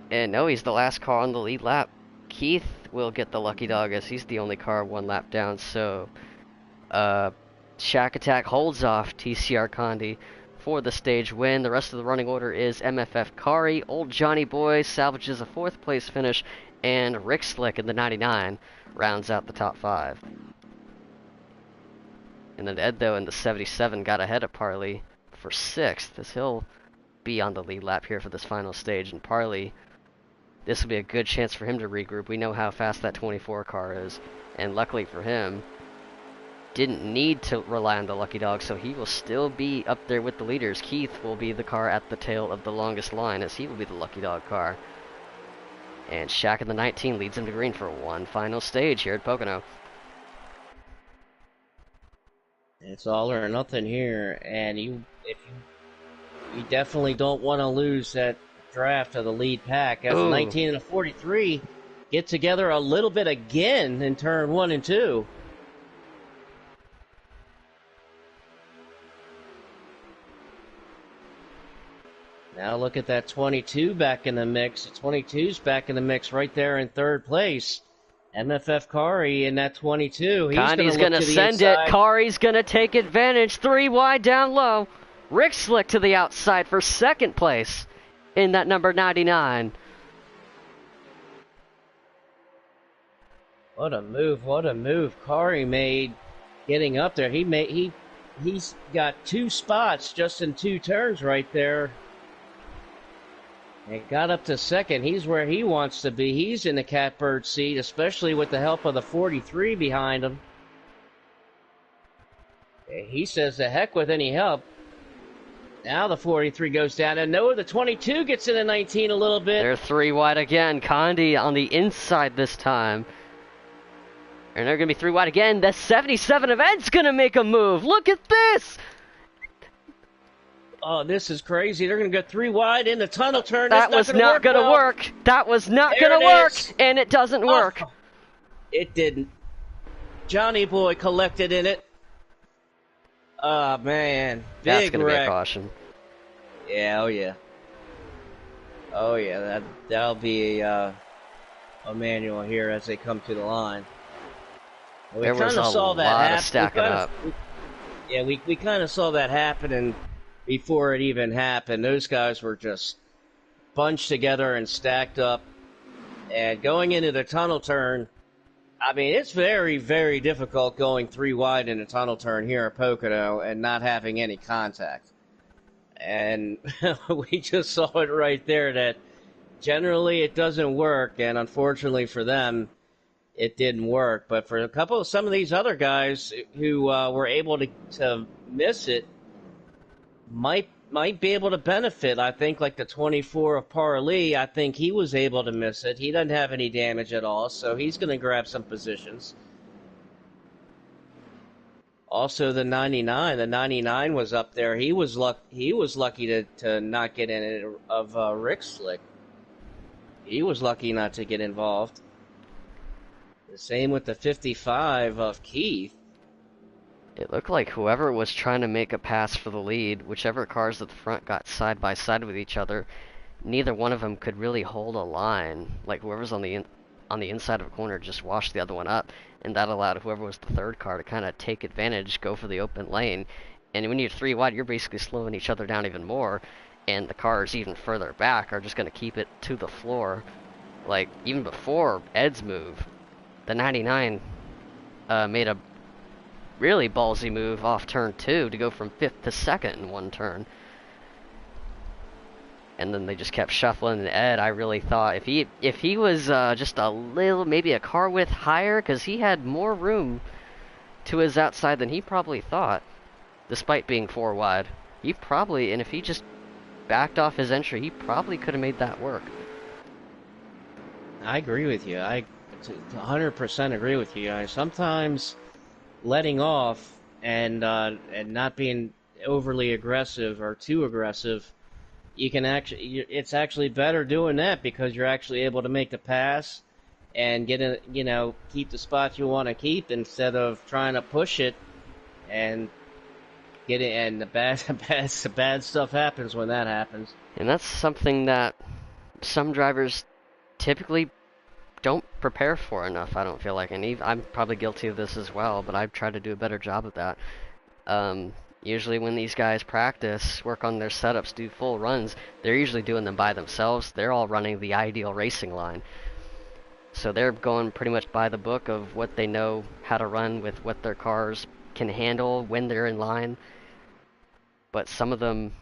And no, he's the last car on the lead lap. Keith will get the lucky dog as he's the only car 1 lap down. So, Shack Attack holds off TCR Condi for the stage win. The rest of the running order is MFF Kari, Old Johnny Boy salvages a 4th place finish, and Rick Slick in the 99 rounds out the top 5. And then Ed, though, in the 77 got ahead of Parley for 6th, as he'll be on the lead lap here for this final stage. And Parley, this will be a good chance for him to regroup. We know how fast that 24 car is, and luckily for him, didn't need to rely on the lucky dog, so he will still be up there with the leaders. Keith will be the car at the tail of the longest line, as he will be the lucky dog car. And Shaq in the 19 leads him to green for one final stage here at Pocono. It's all or nothing here, and you definitely don't want to lose that draft of the lead pack. As the 19 and the 43 get together a little bit again in turn 1 and 2. Now look at that 22 back in the mix. The 22's back in the mix right there in 3rd place. MFF Kari in that 22. Condi's going to send it. Kari's going to take advantage. 3 wide down low. Rick Slick to the outside for 2nd place in that number 99. What a move Kari made getting up there. He's got 2 spots just in 2 turns right there. And got up to 2nd. He's where he wants to be. He's in the catbird seat, especially with the help of the 43 behind him. He says the heck with any help. Now the 43 goes down, and no, the 22 gets in the 19 a little bit. They're 3 wide again. Condi on the inside this time. And they're going to be 3 wide again. The 77 of Ed's going to make a move. Look at this! Oh, this is crazy. They're going to go 3 wide in the tunnel turn. That was not going to work. That was not going to work, and it doesn't work. It didn't. Johnny Boy collected in it. Oh, man. That's going to be a caution. Yeah, oh, yeah. Oh, yeah. That'll be a manual here as they come to the line. We There was kind a of saw that lot of happen. stacking up. Yeah, we kind of saw that happening before it even happened. Those guys were just bunched together and stacked up. And going into the tunnel turn, I mean, it's very, very difficult going three wide in a tunnel turn here at Pocono and not having any contact. And we just saw it right there that generally it doesn't work, and unfortunately for them, it didn't work. But for some of these other guys who were able to miss it, might be able to benefit. I think like the 24 of Parley, I think he was able to miss it. He doesn't have any damage at all, so he's going to grab some positions. Also, the 99 was up there. He was lucky to not get in it of Rick Slick. He was lucky not to get involved. The same with the 55 of Keith. It looked like whoever was trying to make a pass for the lead, whichever cars at the front got side by side with each other, neither one of them could really hold a line. Like whoever's on the inside of a corner just washed the other one up, and that allowed whoever was the third car to kind of take advantage, go for the open lane. And when you're three wide, you're basically slowing each other down even more, and the cars even further back are just going to keep it to the floor. Like even before Ed's move, the 99 made a really ballsy move off turn 2 to go from 5th to 2nd in one turn. And then they just kept shuffling, and Ed, I really thought if he was just a little, maybe a car width higher, because he had more room to his outside than he probably thought, despite being 4 wide. He probably, and if he just backed off his entry, he probably could have made that work. I agree with you. I 100% agree with you. Sometimes letting off and not being overly aggressive or too aggressive, it's actually better doing that because you're actually able to make the pass and keep the spots you want to keep instead of trying to push it and get it. And the bad stuff happens when that happens. And that's something that some drivers typically don't prepare for enough, I don't feel like. And I'm probably guilty of this as well, but I've tried to do a better job of that. Usually when these guys practice, work on their setups, do full runs, they're usually doing them by themselves. They're all running the ideal racing line. So they're going pretty much by the book of what they know how to run with what their cars can handle when they're in line. But some of them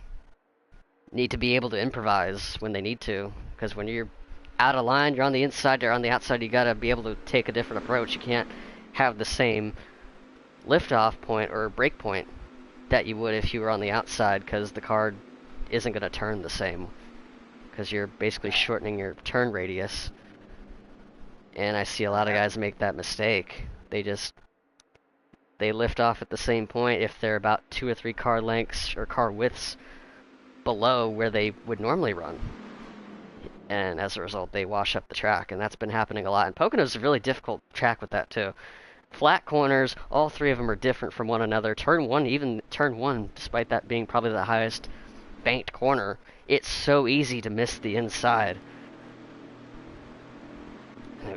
need to be able to improvise when they need to, because when you're out of line, you're on the inside, you're on the outside, you gotta be able to take a different approach. You can't have the same liftoff point or break point that you would if you were on the outside, because the car isn't going to turn the same, because you're basically shortening your turn radius. And I see a lot of guys make that mistake. They lift off at the same point if they're about 2 or 3 car lengths or car widths below where they would normally run. And as a result, they wash up the track, and that's been happening a lot. And Pocono's a really difficult track with that too. Flat corners, all 3 of them are different from one another. Turn 1, despite that being probably the highest banked corner, it's so easy to miss the inside.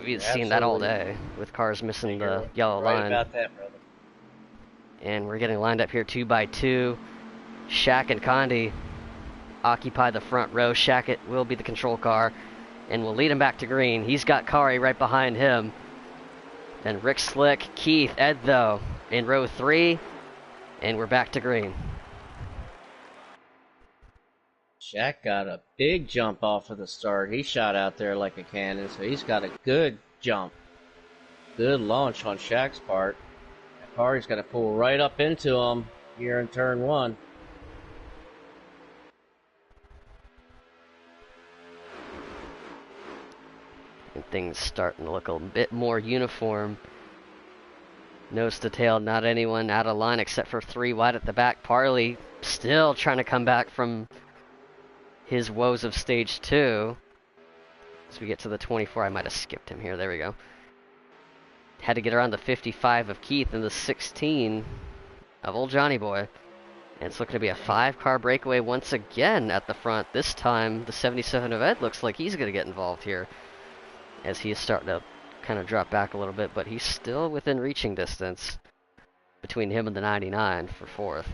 We've seen that all day with cars missing the yellow line. About that, brother. And we're getting lined up here 2 by 2. Shaq and Condi occupy the front row. Shaq will be the control car and will lead him back to green. He's got Kari right behind him. Then Rick Slick, Keith, Ed though in row 3, and we're back to green. Shaq got a big jump off of the start. He shot out there like a cannon, so he's got a good jump. Good launch on Shaq's part. Kari's going to pull right up into him here in turn 1. And things starting to look a bit more uniform. Nose to tail, not anyone out of line except for 3 wide at the back. Parley still trying to come back from his woes of stage 2. As we get to the 24, I might have skipped him here. There we go. Had to get around the 55 of Keith and the 16 of old Johnny Boy. And it's looking to be a 5-car breakaway once again at the front. This time, the 77 of Ed looks like he's going to get involved here, as he is starting to kind of dropped back a little bit, but he's still within reaching distance between him and the 99 for fourth.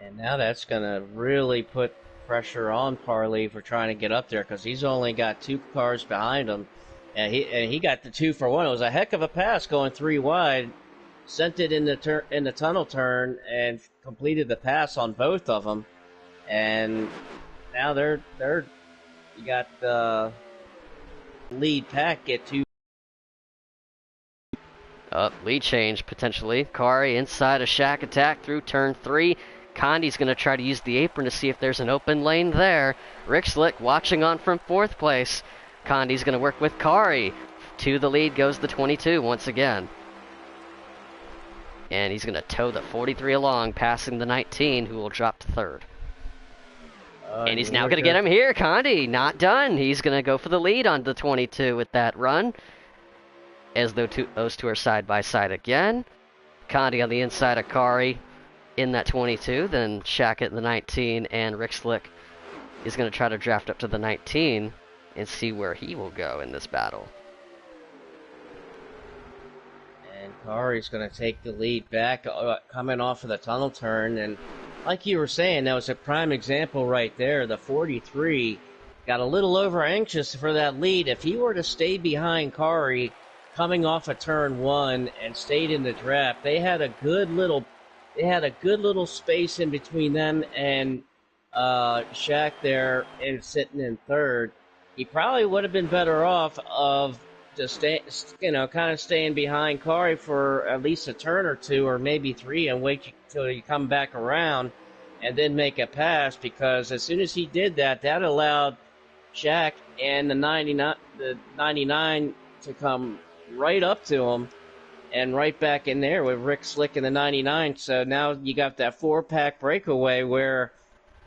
And now that's going to really put pressure on Parley for trying to get up there, because he's only got 2 cars behind him. And he got the 2 for 1. It was a heck of a pass going 3 wide. Sent it in the tunnel turn and completed the pass on both of them. And now you got the lead pack get 2. Lead change potentially. Kari inside a shack attack through turn 3. Condi's going to try to use the apron to see if there's an open lane there. Rick Slick watching on from 4th place. Condi's going to work with Kari. To the lead goes the 22 once again. And he's going to tow the 43 along, passing the 19, who will drop to 3rd. And he's now going to get him here. Condi, not done. He's going to go for the lead on the 22 with that run. As those two are side by side again. Condi on the inside of Kari in that 22, then Shack at the 19, and Rick Slick is going to try to draft up to the 19 and see where he will go in this battle. And Kari's going to take the lead back, coming off of the tunnel turn. And like you were saying, that was a prime example right there. The 43 got a little over anxious for that lead. If he were to stay behind Kari coming off of turn 1 and stayed in the draft, they had a good little space in between them and Shaq there and sitting in 3rd. He probably would have been better off of just kind of staying behind Kari for at least a turn or 2 or maybe 3 and wait till you come back around and then make a pass, because as soon as he did that, that allowed Shaq and the 99 to come right up to him and right back in there with Rick Slick in the 99. So now you got that 4-pack breakaway where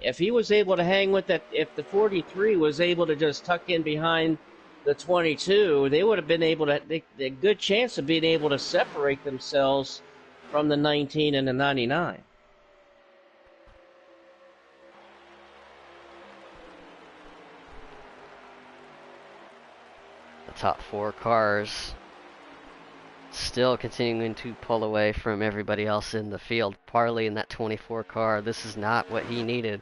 if he was able to hang with that, if the 43 was able to just tuck in behind the 22, they would have been able to, a good chance of being able to separate themselves from the 19 and the 99. The top 4 cars still continuing to pull away from everybody else in the field. Parley in that 24 car, this is not what he needed.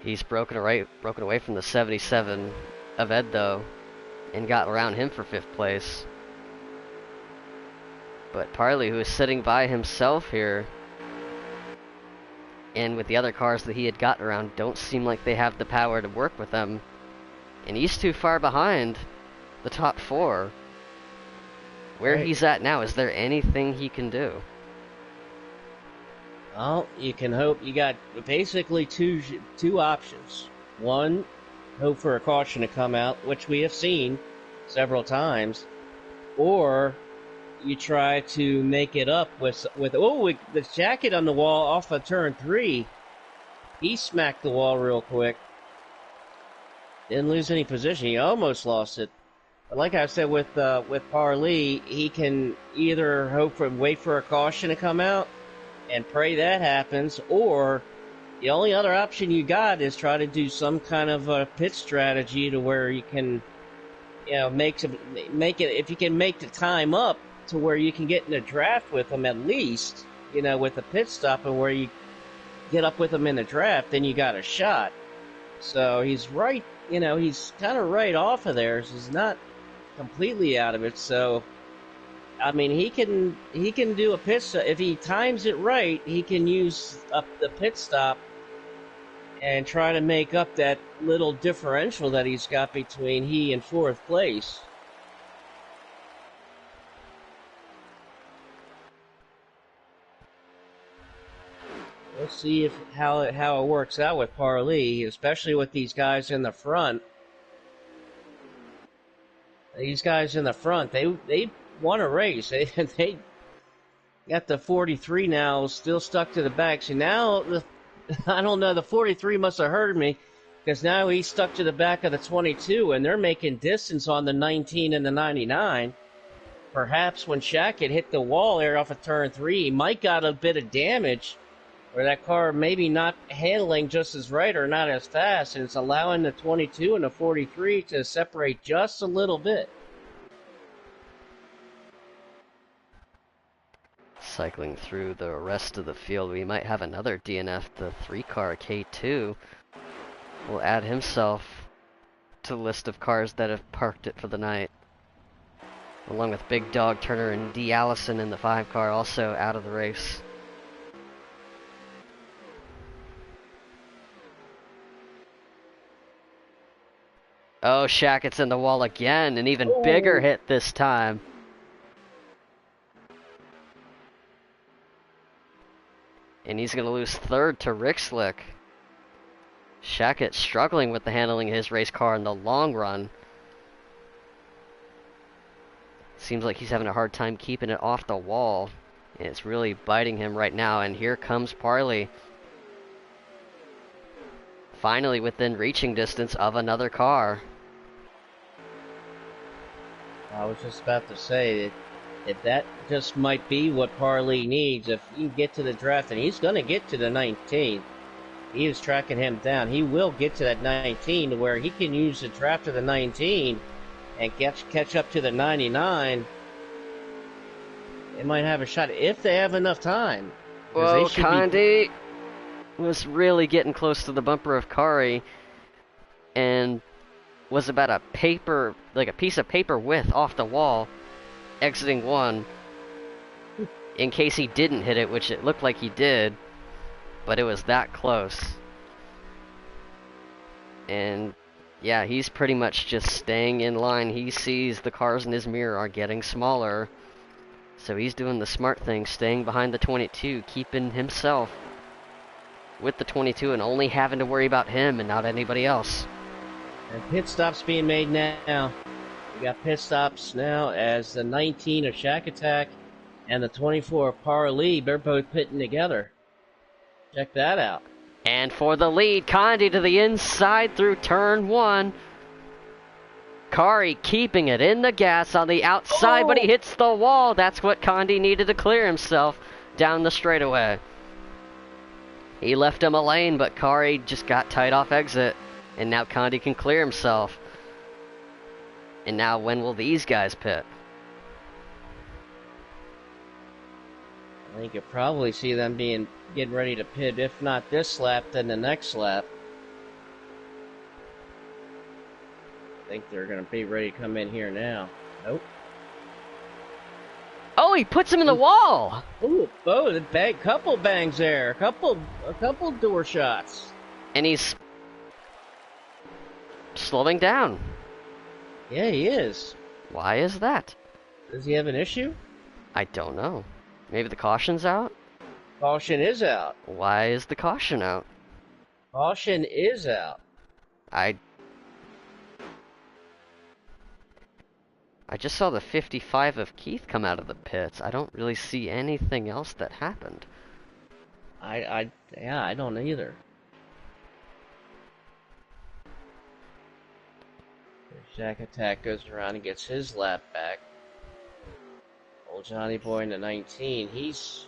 He's broken away from the 77 of Ed, though, and got around him for 5th place. But Parley, who is sitting by himself here, and with the other cars that he had gotten around, don't seem like they have the power to work with them. And he's too far behind the top 4. Where he's at now, is there anything he can do? Well, you can hope. You got basically two options. One, hope for a caution to come out, which we have seen several times, or you try to make it up with the jacket on the wall off of turn 3. He smacked the wall real quick. Didn't lose any position. He almost lost it. But like I said, with Parley, he can either wait for a caution to come out and pray that happens, or the only other option you got is try to do some kind of a pit strategy to where you can, make it, if you can make the time up to where you can get in a draft with him at least, with a pit stop, and where you get up with him in the draft, then you got a shot. So he's right, he's kind of right off of there. So he's not completely out of it. So, I mean, he can do a pit stop. If he times it right, he can use up the pit stop and try to make up that little differential that he's got between he and 4th place. We'll see how it works out with Parley, especially with these guys in the front. These guys in the front, they won a race. They got the 43 now still stuck to the back. So now, I don't know, the 43 must have heard me, because now he's stuck to the back of the 22, and they're making distance on the 19 and the 99. Perhaps when Shaq had hit the wall there off of turn 3, he might got a bit of damage Where that car maybe not handling just as right or not as fast, and it's allowing the 22 and the 43 to separate just a little bit. Cycling through the rest of the field, we might have another DNF. The 3-car K2 will add himself to the list of cars that have parked it for the night, along with Big Dog Turner and D. Allison in the 5-car, also out of the race. Oh, Shackett's in the wall again, an even bigger hit this time. And he's going to lose third to Rixlick. Shackett struggling with the handling of his race car in the long run. Seems like he's having a hard time keeping it off the wall. And it's really biting him right now. And here comes Parley. Finally within reaching distance of another car. I was just about to say that just might be what Parley needs. If he can get to the draft, and he's going to get to the 19. He is tracking him down. He will get to that 19 to where he can use the draft of the 19 and catch up to the 99. They might have a shot if they have enough time. Whoa, Condi was really getting close to the bumper of Kari and was about a piece of paper width off the wall, exiting one, in case he didn't hit it, which it looked like he did, but it was that close. And yeah, he's pretty much just staying in line. He sees the cars in his mirror are getting smaller, so he's doing the smart thing, staying behind the 22, keeping himself with the 22 and only having to worry about him and not anybody else. And pit stops being made now. We got pit stops now as the 19 of Shack Attack and the 24 of Parley, they're both pitting together. Check that out. And for the lead, Condi to the inside through turn 1. Kari keeping it in the gas on the outside, but he hits the wall. That's what Condi needed to clear himself down the straightaway. He left him a lane, but Kari just got tight off exit. And now Condi can clear himself. And now when will these guys pit? I think you'll probably see them getting ready to pit, if not this lap, then the next lap. I think they're going to be ready to come in here now. Nope. Oh, he puts him in the wall! Ooh, the couple bangs there. A couple door shots. And he's slowing down. Yeah, he is. Why is that? Does he have an issue? I don't know. Maybe the caution's out? Caution is out. Why is the caution out? Caution is out. I just saw the 55 of Keith come out of the pits. I don't really see anything else that happened. Yeah, I don't either. Shack Attack goes around and gets his lap back. Old Johnny Boy in the 19, he's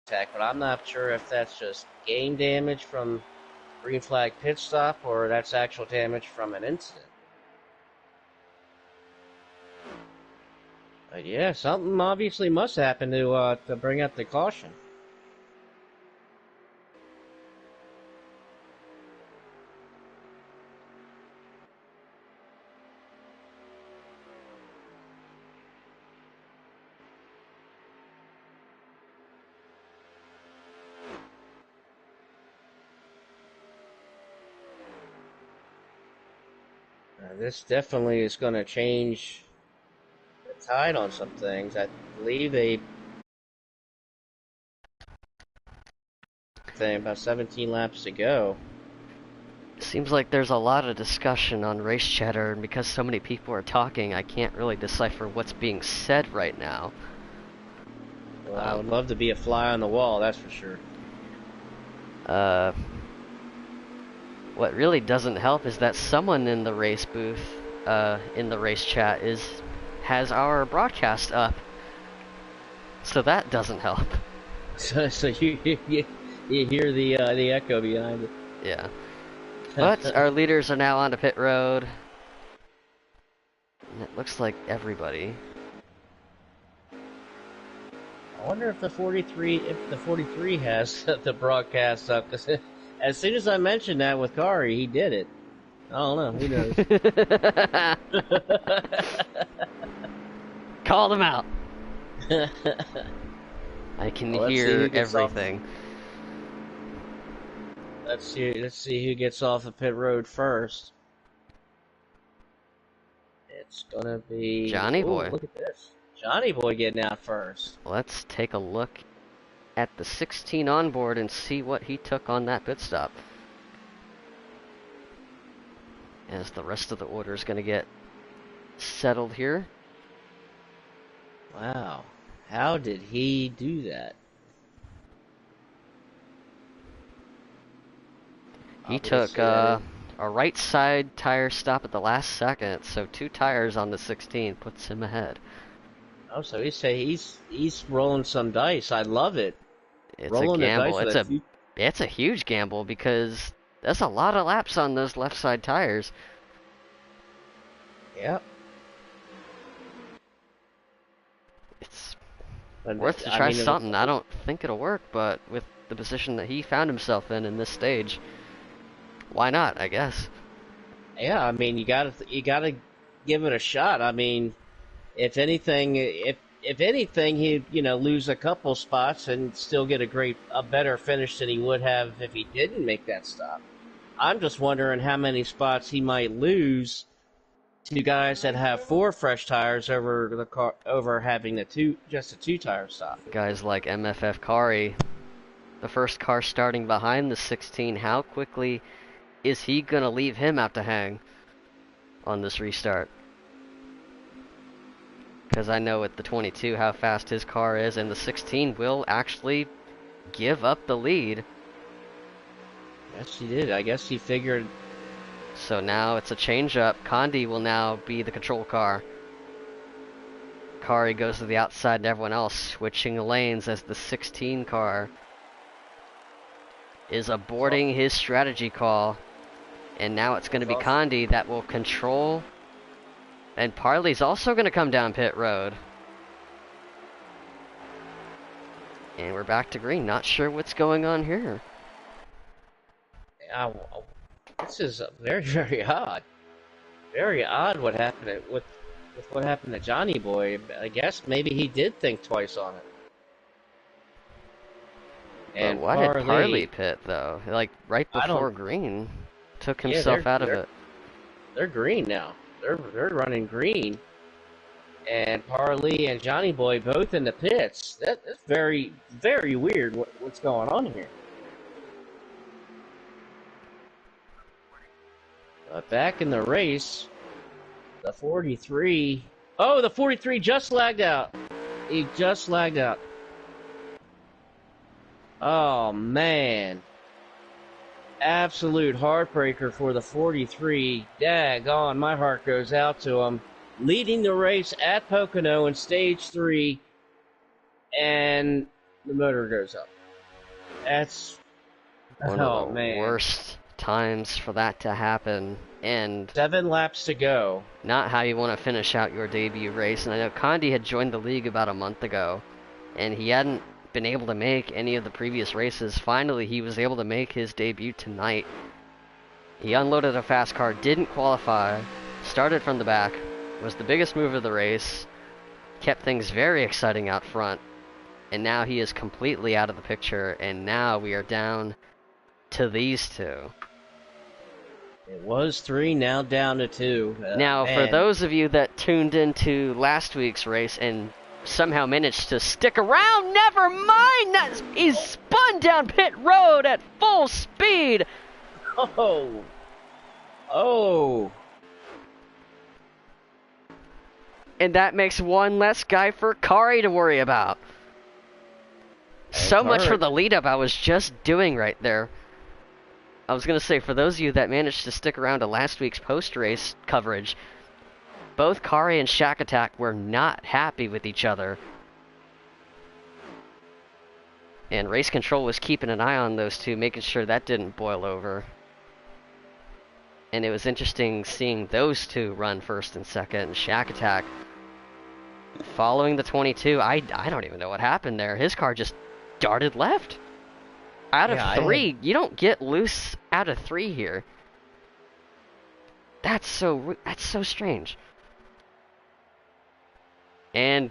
attack, but I'm not sure if that's just game damage from green flag pit stop or that's actual damage from an incident. But yeah, something obviously must happen to bring up the caution. This definitely is going to change the tide on some things. I believe about 17 laps to go. Seems like there's a lot of discussion on race chatter, and because so many people are talking, I can't really decipher what's being said right now. Well, I would love to be a fly on the wall, that's for sure. What really doesn't help is that someone in the race booth, in the race chat, has our broadcast up. so that doesn't help. So you hear the echo behind Yeah. But it. our leaders are now onto pit road. And it looks like everybody. I wonder if the 43 has the broadcast up, because as soon as I mentioned that with Kari, he did it. I don't know. Who knows? Call them out. I can Well, hear everything. Let's see who gets off the pit road first. It's gonna be Johnny ooh, Boy. look at this. Johnny Boy getting out first. Let's take a look at the 16 on board and see what he took on that pit stop. As the rest of the order is going to get settled here. Wow. How did he do that? He took a right side tire stop at the last second, so 2 tires on the 16 puts him ahead. Oh, so he's rolling some dice. I love it. It's Rolling a gamble. the dice It's a huge gamble because there's a lot of laps on those left side tires. Yep. It's worth to try something. I don't think it'll work, but with the position that he found himself in this stage, why not, I guess. Yeah, I mean, you gotta give it a shot. I mean, if anything, he'd lose a couple spots and still get a better finish than he would have if he didn't make that stop. I'm just wondering how many spots he might lose to guys that have 4 fresh tires over having just a 2-tire stop. Guys like MFF Kari, the first car starting behind the 16, how quickly is he going to leave him out to hang on this restart? Because I know with the 22 how fast his car is, and the 16 will actually give up the lead. Yes, he did. I guess he figured. So now it's a change-up. Condi will now be the control car. Kari goes to the outside and everyone else switching lanes as the 16 car is aborting his strategy call. And now it's going to be Condi that will control. And Parley's also going to come down pit road. And we're back to green. Not sure what's going on here. This is very, very odd. Very odd what happened with what happened to Johnny Boy. I guess maybe he did think twice on it. And why did Parley pit though? Like right before green, took himself out of it. They're green now. They're running green, and Parley and Johnny Boy both in the pits. That's very, very weird. What's going on here? But back in the race, the 43. Oh, the 43 just lagged out. He just lagged out. Oh, man. Absolute heartbreaker for the 43. Daggone, my heart goes out to him. Leading the race at Pocono in stage 3, and the motor goes up. That's one of the worst times for that to happen. And 7 laps to go. Not how you want to finish out your debut race. And I know Condi had joined the league about a month ago, and he hadn't been able to make any of the previous races. Finally, he was able to make his debut tonight. He unloaded a fast car, didn't qualify, started from the back, was the biggest move of the race, kept things very exciting out front, and now he is completely out of the picture, and now we are down to these two. It was 3, now down to 2. Now, for those of you that tuned into last week's race and somehow managed to stick around, never mind! He's spun down pit road at full speed! Oh! Oh! And that makes one less guy for Kari to worry about. So much for the lead-up I was just doing right there. I was going to say, for those of you that managed to stick around to last week's post-race coverage, both Kari and Shack Attack were not happy with each other. And race control was keeping an eye on those two, making sure that didn't boil over. And it was interesting seeing those two run first and second. And Shack Attack following the 22. I don't even know what happened there. His car just darted left. Out of three, you don't get loose out of three here. That's so strange. And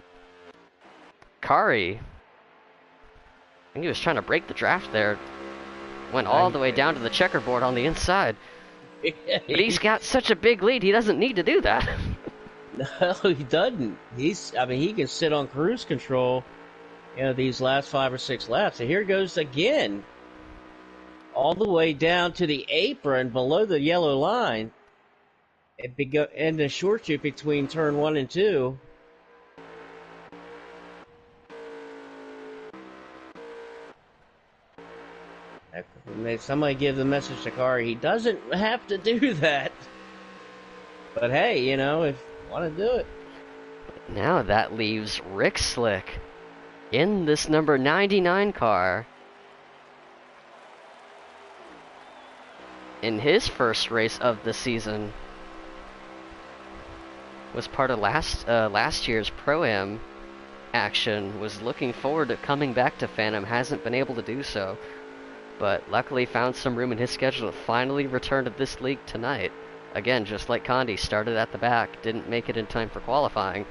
Kari, I think he was trying to break the draft there. Went all the way down to the checkerboard on the inside. But he's got such a big lead, he doesn't need to do that. No, he doesn't. He can sit on cruise control, these last 5 or 6 laps. And here goes again. All the way down to the apron below the yellow line. And the short chute between turn 1 and 2. Somebody give the message to Kari. He doesn't have to do that. But hey, if you want to do it. Now that leaves Rick Slick in this number 99 car. In his first race of the season. Was part of last year's Pro-Am action. Was looking forward to coming back to Phantom. Hasn't been able to do so. But luckily found some room in his schedule to finally return to this league tonight. Again, just like Condi, started at the back, didn't make it in time for qualifying,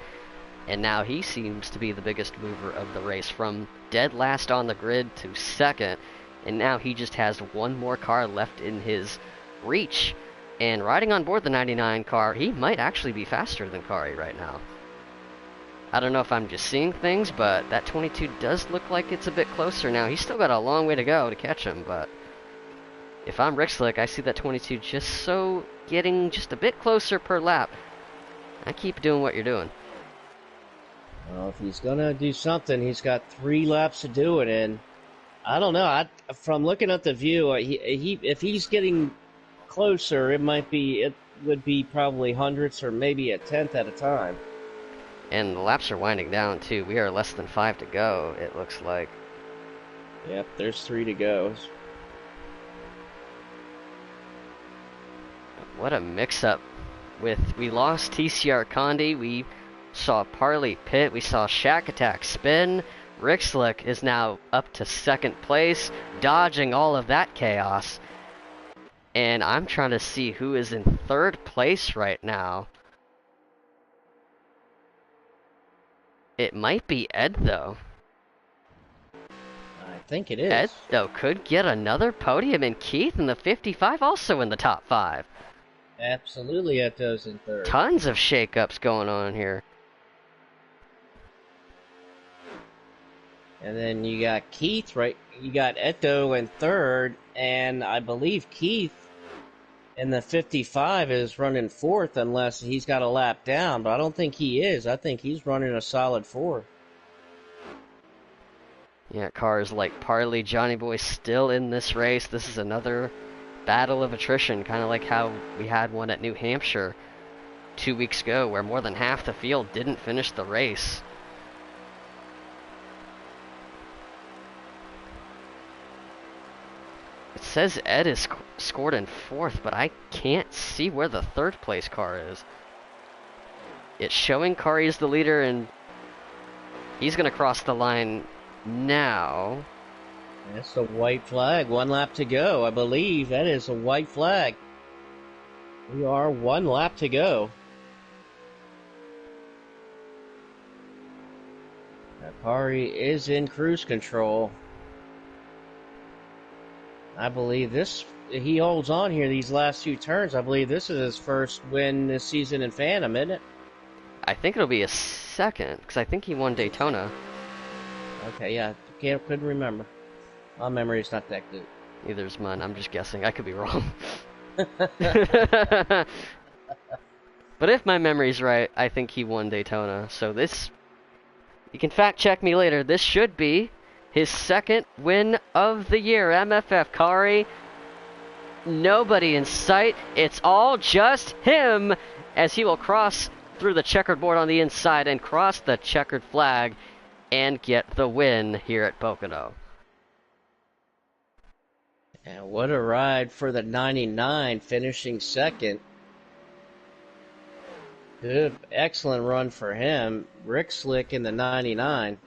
and now he seems to be the biggest mover of the race, from dead last on the grid to second, and now he just has one more car left in his reach. And riding on board the 99 car, he might actually be faster than Kari right now. I don't know if I'm just seeing things, but that 22 does look like it's a bit closer now. He's still got a long way to go to catch him, but if I'm Rick Slick, I see that 22 getting just a bit closer per lap. I keep doing what you're doing. Well, if he's going to do something, he's got 3 laps to do it in. I don't know. From looking at the view, if he's getting closer, it would be probably hundredths or maybe a tenth at a time. And the laps are winding down, too. We are less than 5 to go, it looks like. Yep, there's 3 to go. What a mix-up. We lost TCR Condi, we saw Parley pit, we saw Shack Attack spin. Rick Slick is now up to second place, dodging all of that chaos. And I'm trying to see who is in third place right now. It might be Ed, though. I think it is. Ed, though, could get another podium, and Keith in the 55 also in the top 5. Absolutely, Eto's in third. Tons of shakeups going on here. And then you got Keith, right? You got Eto in third, and I believe Keith in the 55 is running fourth unless he's got a lap down, but I don't think he is. I think he's running a solid 4. Yeah, cars like Parley, Johnny Boy still in this race. This is another battle of attrition, kind of like how we had one at New Hampshire 2 weeks ago, where more than half the field didn't finish the race. It says Ed is scored in 4th, but I can't see where the 3rd place car is. It's showing Kari is the leader, and he's going to cross the line now. That's a white flag. 1 lap to go, I believe. That is a white flag. We are 1 lap to go. Now, Kari is in cruise control. I believe he holds on here these last 2 turns. I believe this is his first win this season in Phantom, isn't it? I think it'll be a second, because I think he won Daytona. Okay, yeah. Couldn't remember. My memory's not that good. Neither is mine. I'm just guessing. I could be wrong. But if my memory's right, I think he won Daytona. So this... You can fact check me later. This should be his 2nd win of the year. MFF Kari. Nobody in sight. It's all just him as he will cross through the checkered board on the inside and cross the checkered flag and get the win here at Pocono. And what a ride for the 99, finishing second. Good, excellent run for him. Rick Slick in the 99.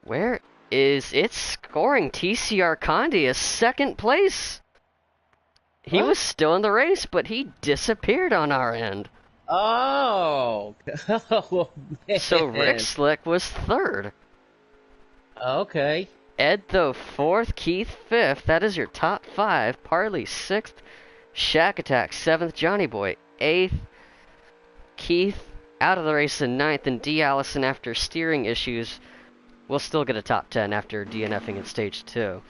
Where is it scoring? TCR Condi is second place. He was What? still in the race, but he disappeared on our end. Oh, oh So Rick man. Slick was third. Okay. Ed, though, fourth. Keith, fifth. That is your top five. Parley, sixth. Shack Attack, seventh. Johnny Boy, eighth. Keith, out of the race in ninth. And D. Allison, after steering issues, will still get a top 10 after DNFing in stage 2.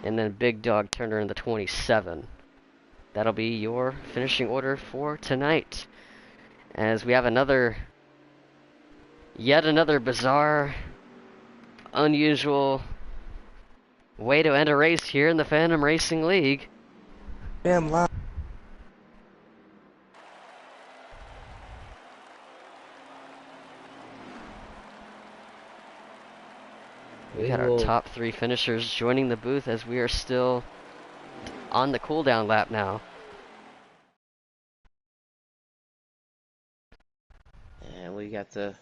And then Big Dog Turner in the 27. That'll be your finishing order for tonight. As we have yet another bizarre, unusual way to end a race here in the Phantom Racing League. Damn loud. We got our top 3 finishers joining the booth as we are still on the cooldown lap now. And we got the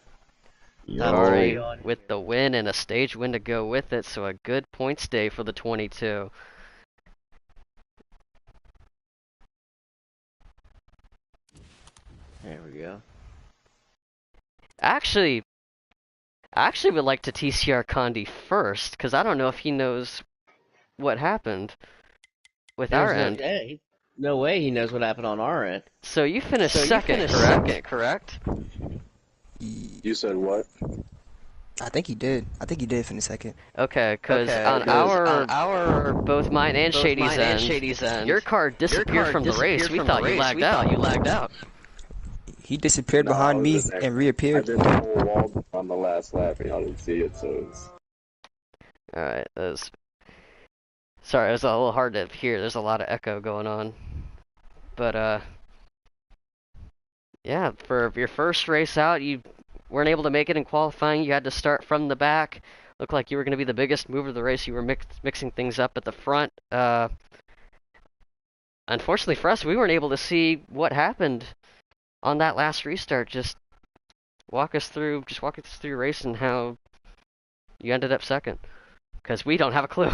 Rory with the win and a stage win to go with it, so a good points day for the 22. There we go. Actually would like to TCR Condi first, because I don't know if he knows what happened with our end. No way he knows what happened on our end. So you finished second, correct? You said what? I think he did. I think he did finish second. Okay, because on our both mine and Shady's end, your car disappeared from the race. We thought you lagged out. He disappeared behind me and reappeared. I did the whole wall on the last lap and y'all didn't see it, so it's... Alright, sorry, it was a little hard to hear. There's a lot of echo going on. But, yeah, for your first race out, you weren't able to make it in qualifying. You had to start from the back. Looked like you were going to be the biggest mover of the race. You were mixing things up at the front. Unfortunately for us, we weren't able to see what happened on that last restart. Just walk us through your race and how you ended up second. Because we don't have a clue.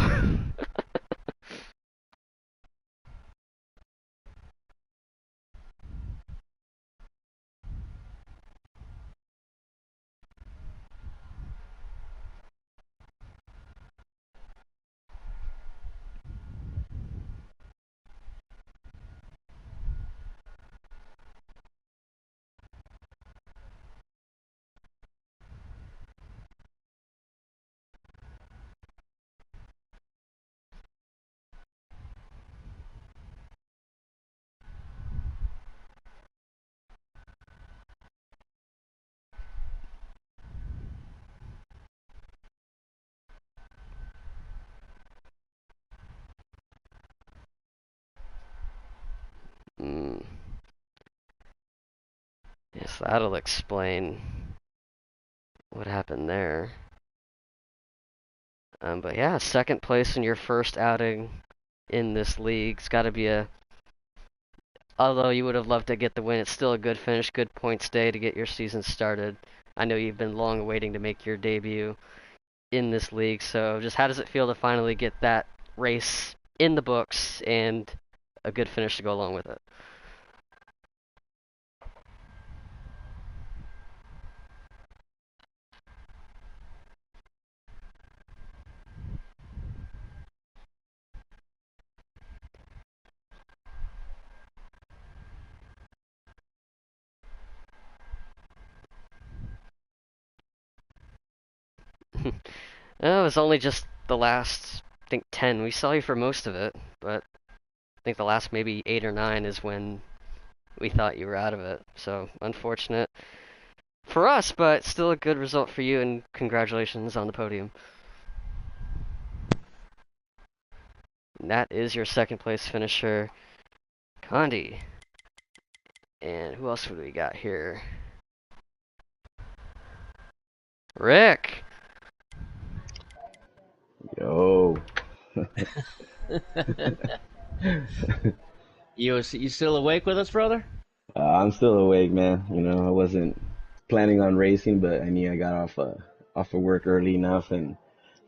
Yes, that'll explain what happened there. But yeah, second place in your first outing in this league. It's got to be although you would have loved to get the win, it's still a good finish, good points day to get your season started. I know you've been long waiting to make your debut in this league, so just how does it feel to finally get that race in the books and a good finish to go along with it? It was only just the last, I think, 10. We saw you for most of it, but I think the last maybe 8 or 9 is when we thought you were out of it. So, unfortunate for us, but still a good result for you, and congratulations on the podium. And that is your second place finisher, Condi. And who else would we got here? Rick! Yo. You still awake with us, brother? I'm still awake, man. You know, I wasn't planning on racing, but I knew I got off of work early enough and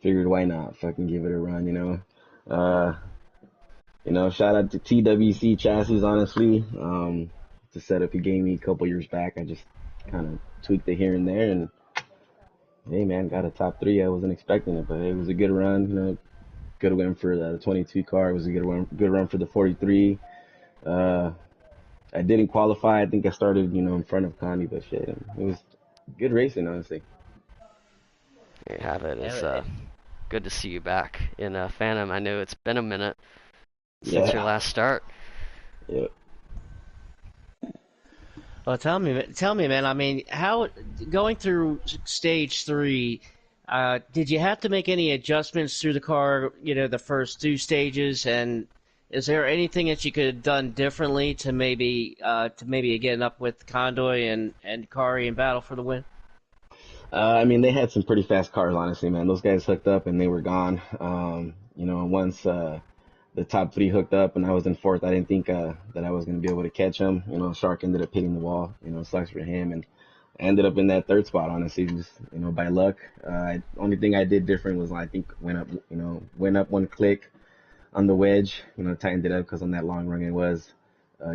figured why not fucking give it a run, you know. Uh, shout out to TWC Chassis, honestly. The setup he gave me a couple years back, I just kind of tweaked it here and there, and hey, man, got a top three. I wasn't expecting it, but it was a good run. You know, good win for the 22 car. It was a good run for the 43. Uh, I didn't qualify. I think I started, in front of Connie, but shit, it was good racing, honestly. There you have it. It's Yeah, good to see you back in Phantom. I know it's been a minute since your Yeah, last start. yeah. well, tell me, man. I mean, how going through stage three? Did you have to make any adjustments through the car? You know, the first two stages, and is there anything that you could have done differently to maybe get up with Condoy and Kari in battle for the win? I mean, they had some pretty fast cars, honestly, man. Those guys hooked up and they were gone. Once the top three hooked up and I was in fourth, I didn't think that I was going to be able to catch him. You know, Shark ended up hitting the wall. You know, sucks for him. And I ended up in that third spot, honestly, just, by luck. Only thing I did different was I think went up one click on the wedge, tightened it up because on that long run it was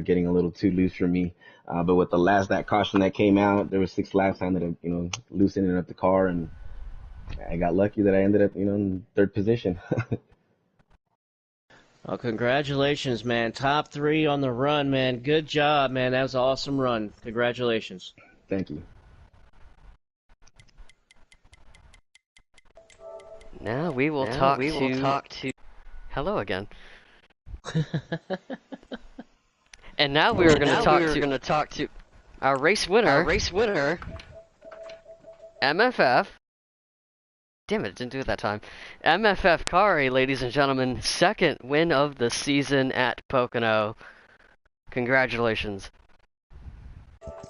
getting a little too loose for me. But with that caution that came out, there was 6 laps. I ended up, loosening up the car, and I got lucky that I ended up, in third position. Well, congratulations, man. Top three on the run, man. Good job, man. That was an awesome run. Congratulations. Thank you. Now we will talk to. Hello again. And now we are going to talk to our race winner, MFF. Damn it, didn't do it that time. MFF Kari, ladies and gentlemen, second win of the season at Pocono. Congratulations.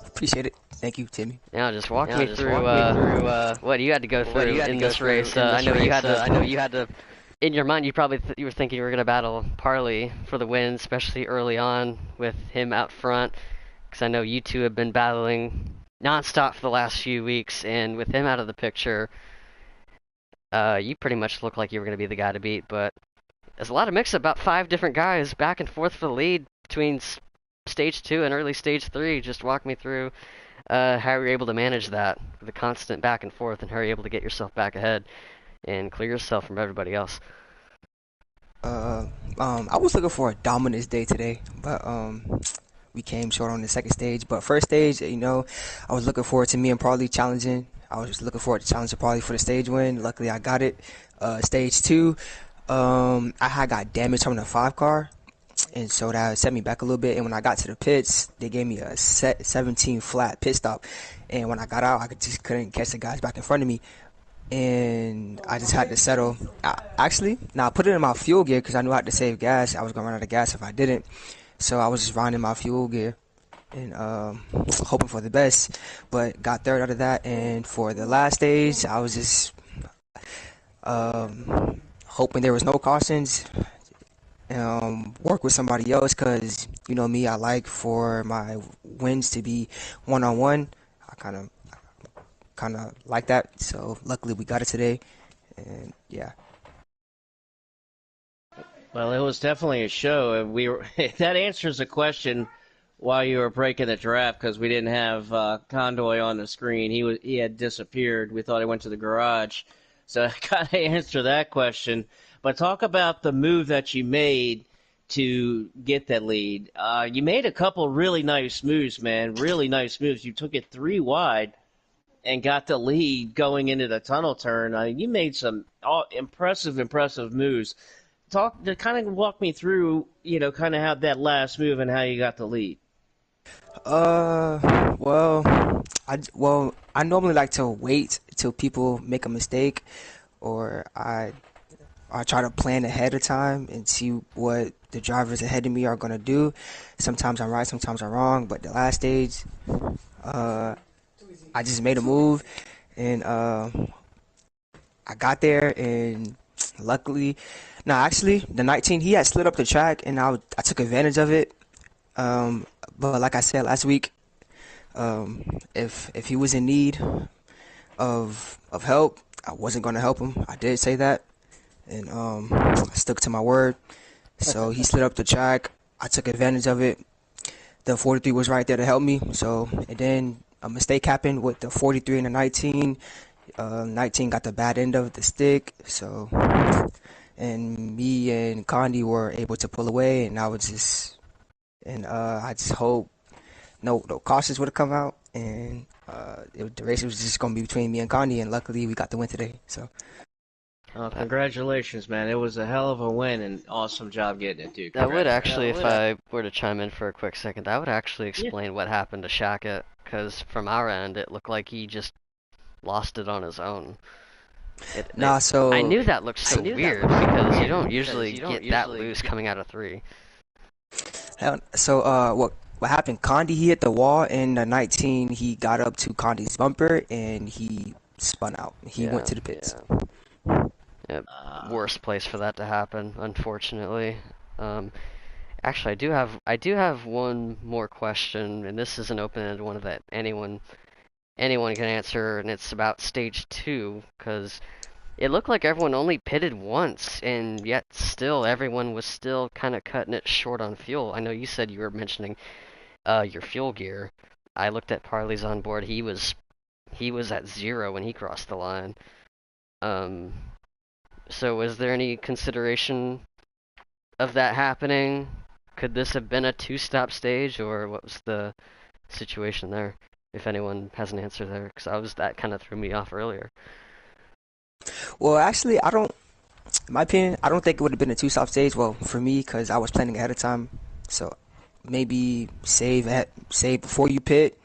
Appreciate it. Thank you, Timmy. Now just walk me through what you had to go through in this race. I know you had to. In your mind, you were thinking you were going to battle Parley for the win, especially early on with him out front. Because I know you two have been battling nonstop for the last few weeks, and with him out of the picture, you pretty much look like you were going to be the guy to beat. But there's a lot of mix-up, about 5 different guys back and forth for the lead between stage 2 and early stage 3. Just walk me through how you're able to manage that, the constant back and forth, and how you're able to get yourself back ahead and clear yourself from everybody else. I was looking for a dominance day today, but we came short on the second stage. But first stage, I was looking forward to me and Parley challenging. I was just looking forward to challenging Parley for the stage win. Luckily, I got it. Stage 2, I had got damaged from the 5 car, and so that set me back a little bit. And when I got to the pits, they gave me a 17 flat pit stop. And when I got out, I just couldn't catch the guys back in front of me. And I just had to settle. I put it in my fuel gear because I knew I had to save gas. I was going to run out of gas if I didn't. So I was just running my fuel gear and hoping for the best. But got third out of that. And for the last stage, I was just hoping there was no cautions. Work with somebody else because, me, I like for my wins to be one-on-one. I kind of like that. So luckily we got it today, and yeah. Well, it was definitely a show, and we were that answers a question while you were breaking the draft because we didn't have Condoy on the screen. He had disappeared. We thought he went to the garage, so I kind of answer that question. But talk about the move that you made to get that lead. You made a couple really nice moves, man. Really nice moves. You took it 3 wide and got the lead going into the tunnel turn. You made some impressive moves. Kind of walk me through, kind of how that last move and how you got the lead. Well, I normally like to wait till people make a mistake, or I try to plan ahead of time and see what the drivers ahead of me are gonna do. Sometimes I'm right, sometimes I'm wrong. But the last stage, I just made a move, and I got there, and luckily, No, actually, the 19 he had slid up the track, and I took advantage of it. Um, but like I said last week, if he was in need of help, I wasn't gonna help him. I did say that, and I stuck to my word. So he slid up the track. I took advantage of it. The 43 was right there to help me. So and then a mistake happened with the 43 and the 19. 19 got the bad end of the stick. So and me and Condi were able to pull away, and I just hope no cautions would have come out, and the race was just gonna be between me and Condi, and luckily we got the win today. So Congratulations, man. It was a hell of a win and awesome job getting it, dude. That would Congrats, man. actually, if I were to chime in for a quick second, that would actually Yeah. explain what happened to Shackett, because from our end, it looked like he just lost it on his own. nah, I so knew that looked so weird because you don't usually get that loose coming out of 3. what happened? Condi he hit the wall, and the 19 he got up to Condi's bumper, and he spun out. He went Yeah, to the pits. yeah. Uh, Worst place for that to happen, unfortunately. Um, Actually, I do have one more question, and this is an open-ended one that anyone can answer, and it's about stage 2, because it looked like everyone only pitted once, and yet still everyone was still kind of cutting it short on fuel. I know you said you were mentioning your fuel gear. I looked at Parley's on board. He was at 0 when he crossed the line. Um, so was there any consideration of that happening? Could this have been a 2-stop stage, or what was the situation there? If anyone has an answer there, because that kind of threw me off earlier. Well, actually, in my opinion, I don't think it would have been a two-stop stage. Well, for me, because I was planning ahead of time. So maybe save before you pit,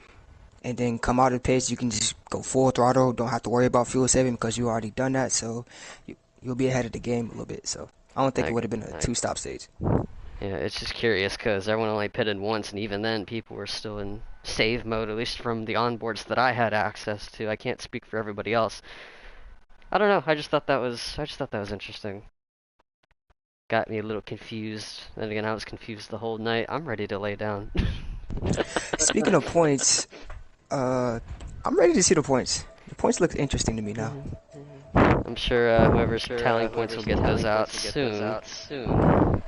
and then come out of the pits. You can just go full throttle. Don't have to worry about fuel saving because you already done that. So you'll be ahead of the game a little bit. So I don't think it Like, would have been a two-stop stage. yeah, it's just curious because everyone only pitted once, and even then, people were still in save mode, at least from the onboards that I had access to. I can't speak for everybody else. I don't know. I just thought that was interesting. Got me a little confused. Then again, I was confused the whole night. I'm ready to lay down. Speaking of points, I'm ready to see the points. The points look interesting to me now. I'm sure whoever's tallying points will get those out soon.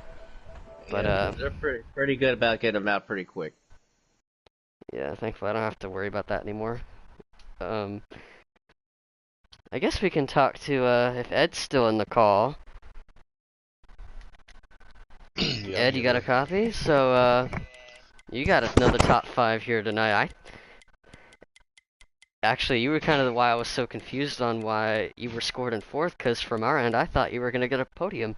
But yeah, they're pretty good about getting them out pretty quick. yeah, thankfully I don't have to worry about that anymore. Um, I guess we can talk to if Ed's still in the call. Yeah, Ed, you got a copy? So you got another top 5 here tonight. Actually, you were kind of why I was so confused on why you were scored in 4th, because from our end, I thought you were gonna get a podium.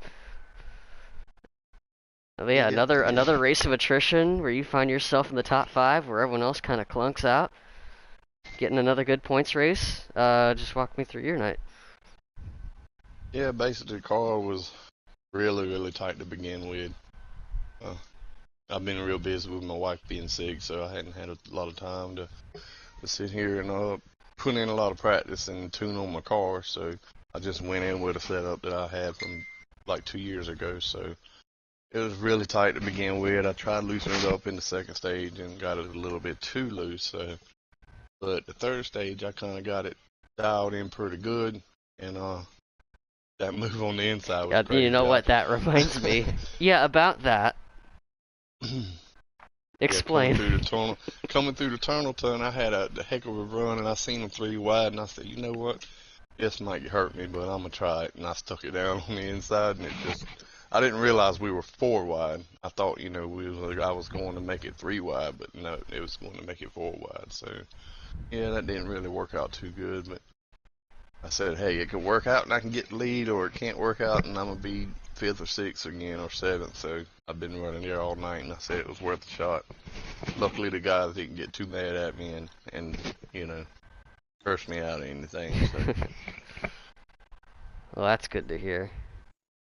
But yeah, another race of attrition where you find yourself in the top 5, where everyone else kind of clunks out, getting another good points race. Just walk me through your night. Yeah, basically, the car was really, really tight to begin with. I've been real busy with my wife being sick, so I hadn't had a lot of time to sit here and put in a lot of practice and tune on my car. So I just went in with a setup that I had from like 2 years ago. So it was really tight to begin with. I tried loosening it up in the second stage and got it a little bit too loose. But the third stage, I kind of got it dialed in pretty good, and that move on the inside was crazy. You know what that reminds me? Yeah, about that. Explain. Yeah, coming through the tunnel, I had a heck of a run, and I seen them 3 wide, and I said, you know what, this might hurt me, but I'm gonna try it. And I stuck it down on the inside, and I didn't realize we were 4 wide. I thought, I was going to make it 3 wide, but no, it was going to make it 4 wide. So yeah, that didn't really work out too good, but I said, hey, it could work out and I can get the lead, or it can't work out and I'm going to be 5th or 6th again, or 7th. So I've been running there all night, and I said it was worth a shot. Luckily, the guys didn't get too mad at me and curse me out or anything. So. Well, that's good to hear.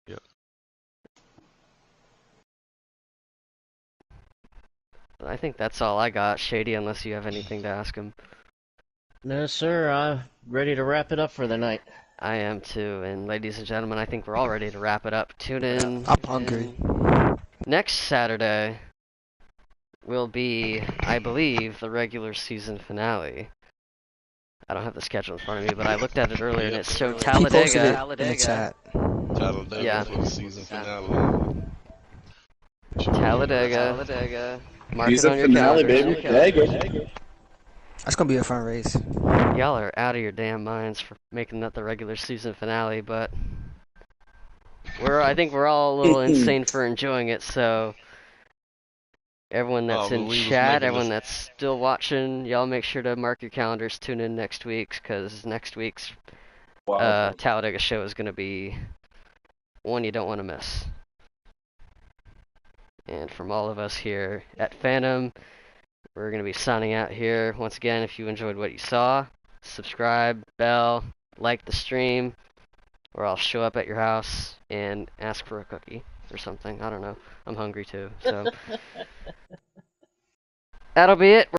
Yep. I think that's all I got, Shady, unless you have anything to ask him. No, sir. I'm ready to wrap it up for the night. I am too. And ladies and gentlemen, I think we're all ready to wrap it up. Tune in. I'm hungry. Next Saturday will be, I believe, the regular season finale. I don't have the schedule in front of me, but I looked at it earlier and it showed He posted it Talladega. in the chat. Talladega Yeah. for the season finale. Talladega. Mark it Season on your finale, calendar. baby. Dagger. That's gonna be a fun race. Y'all are out of your damn minds for making that the regular season finale, but I think we're all a little insane for enjoying it, so everyone that's but in we was chat, making everyone this. that's still watching, y'all make sure to mark your calendars, tune in next week, because next week's Talladega show is going to be one you don't want to miss. And from all of us here at Phantom, we're going to be signing out here. Once again, if you enjoyed what you saw, subscribe, bell, like the stream, or I'll show up at your house and ask for a cookie or something. I don't know. I'm hungry too. So that'll be it.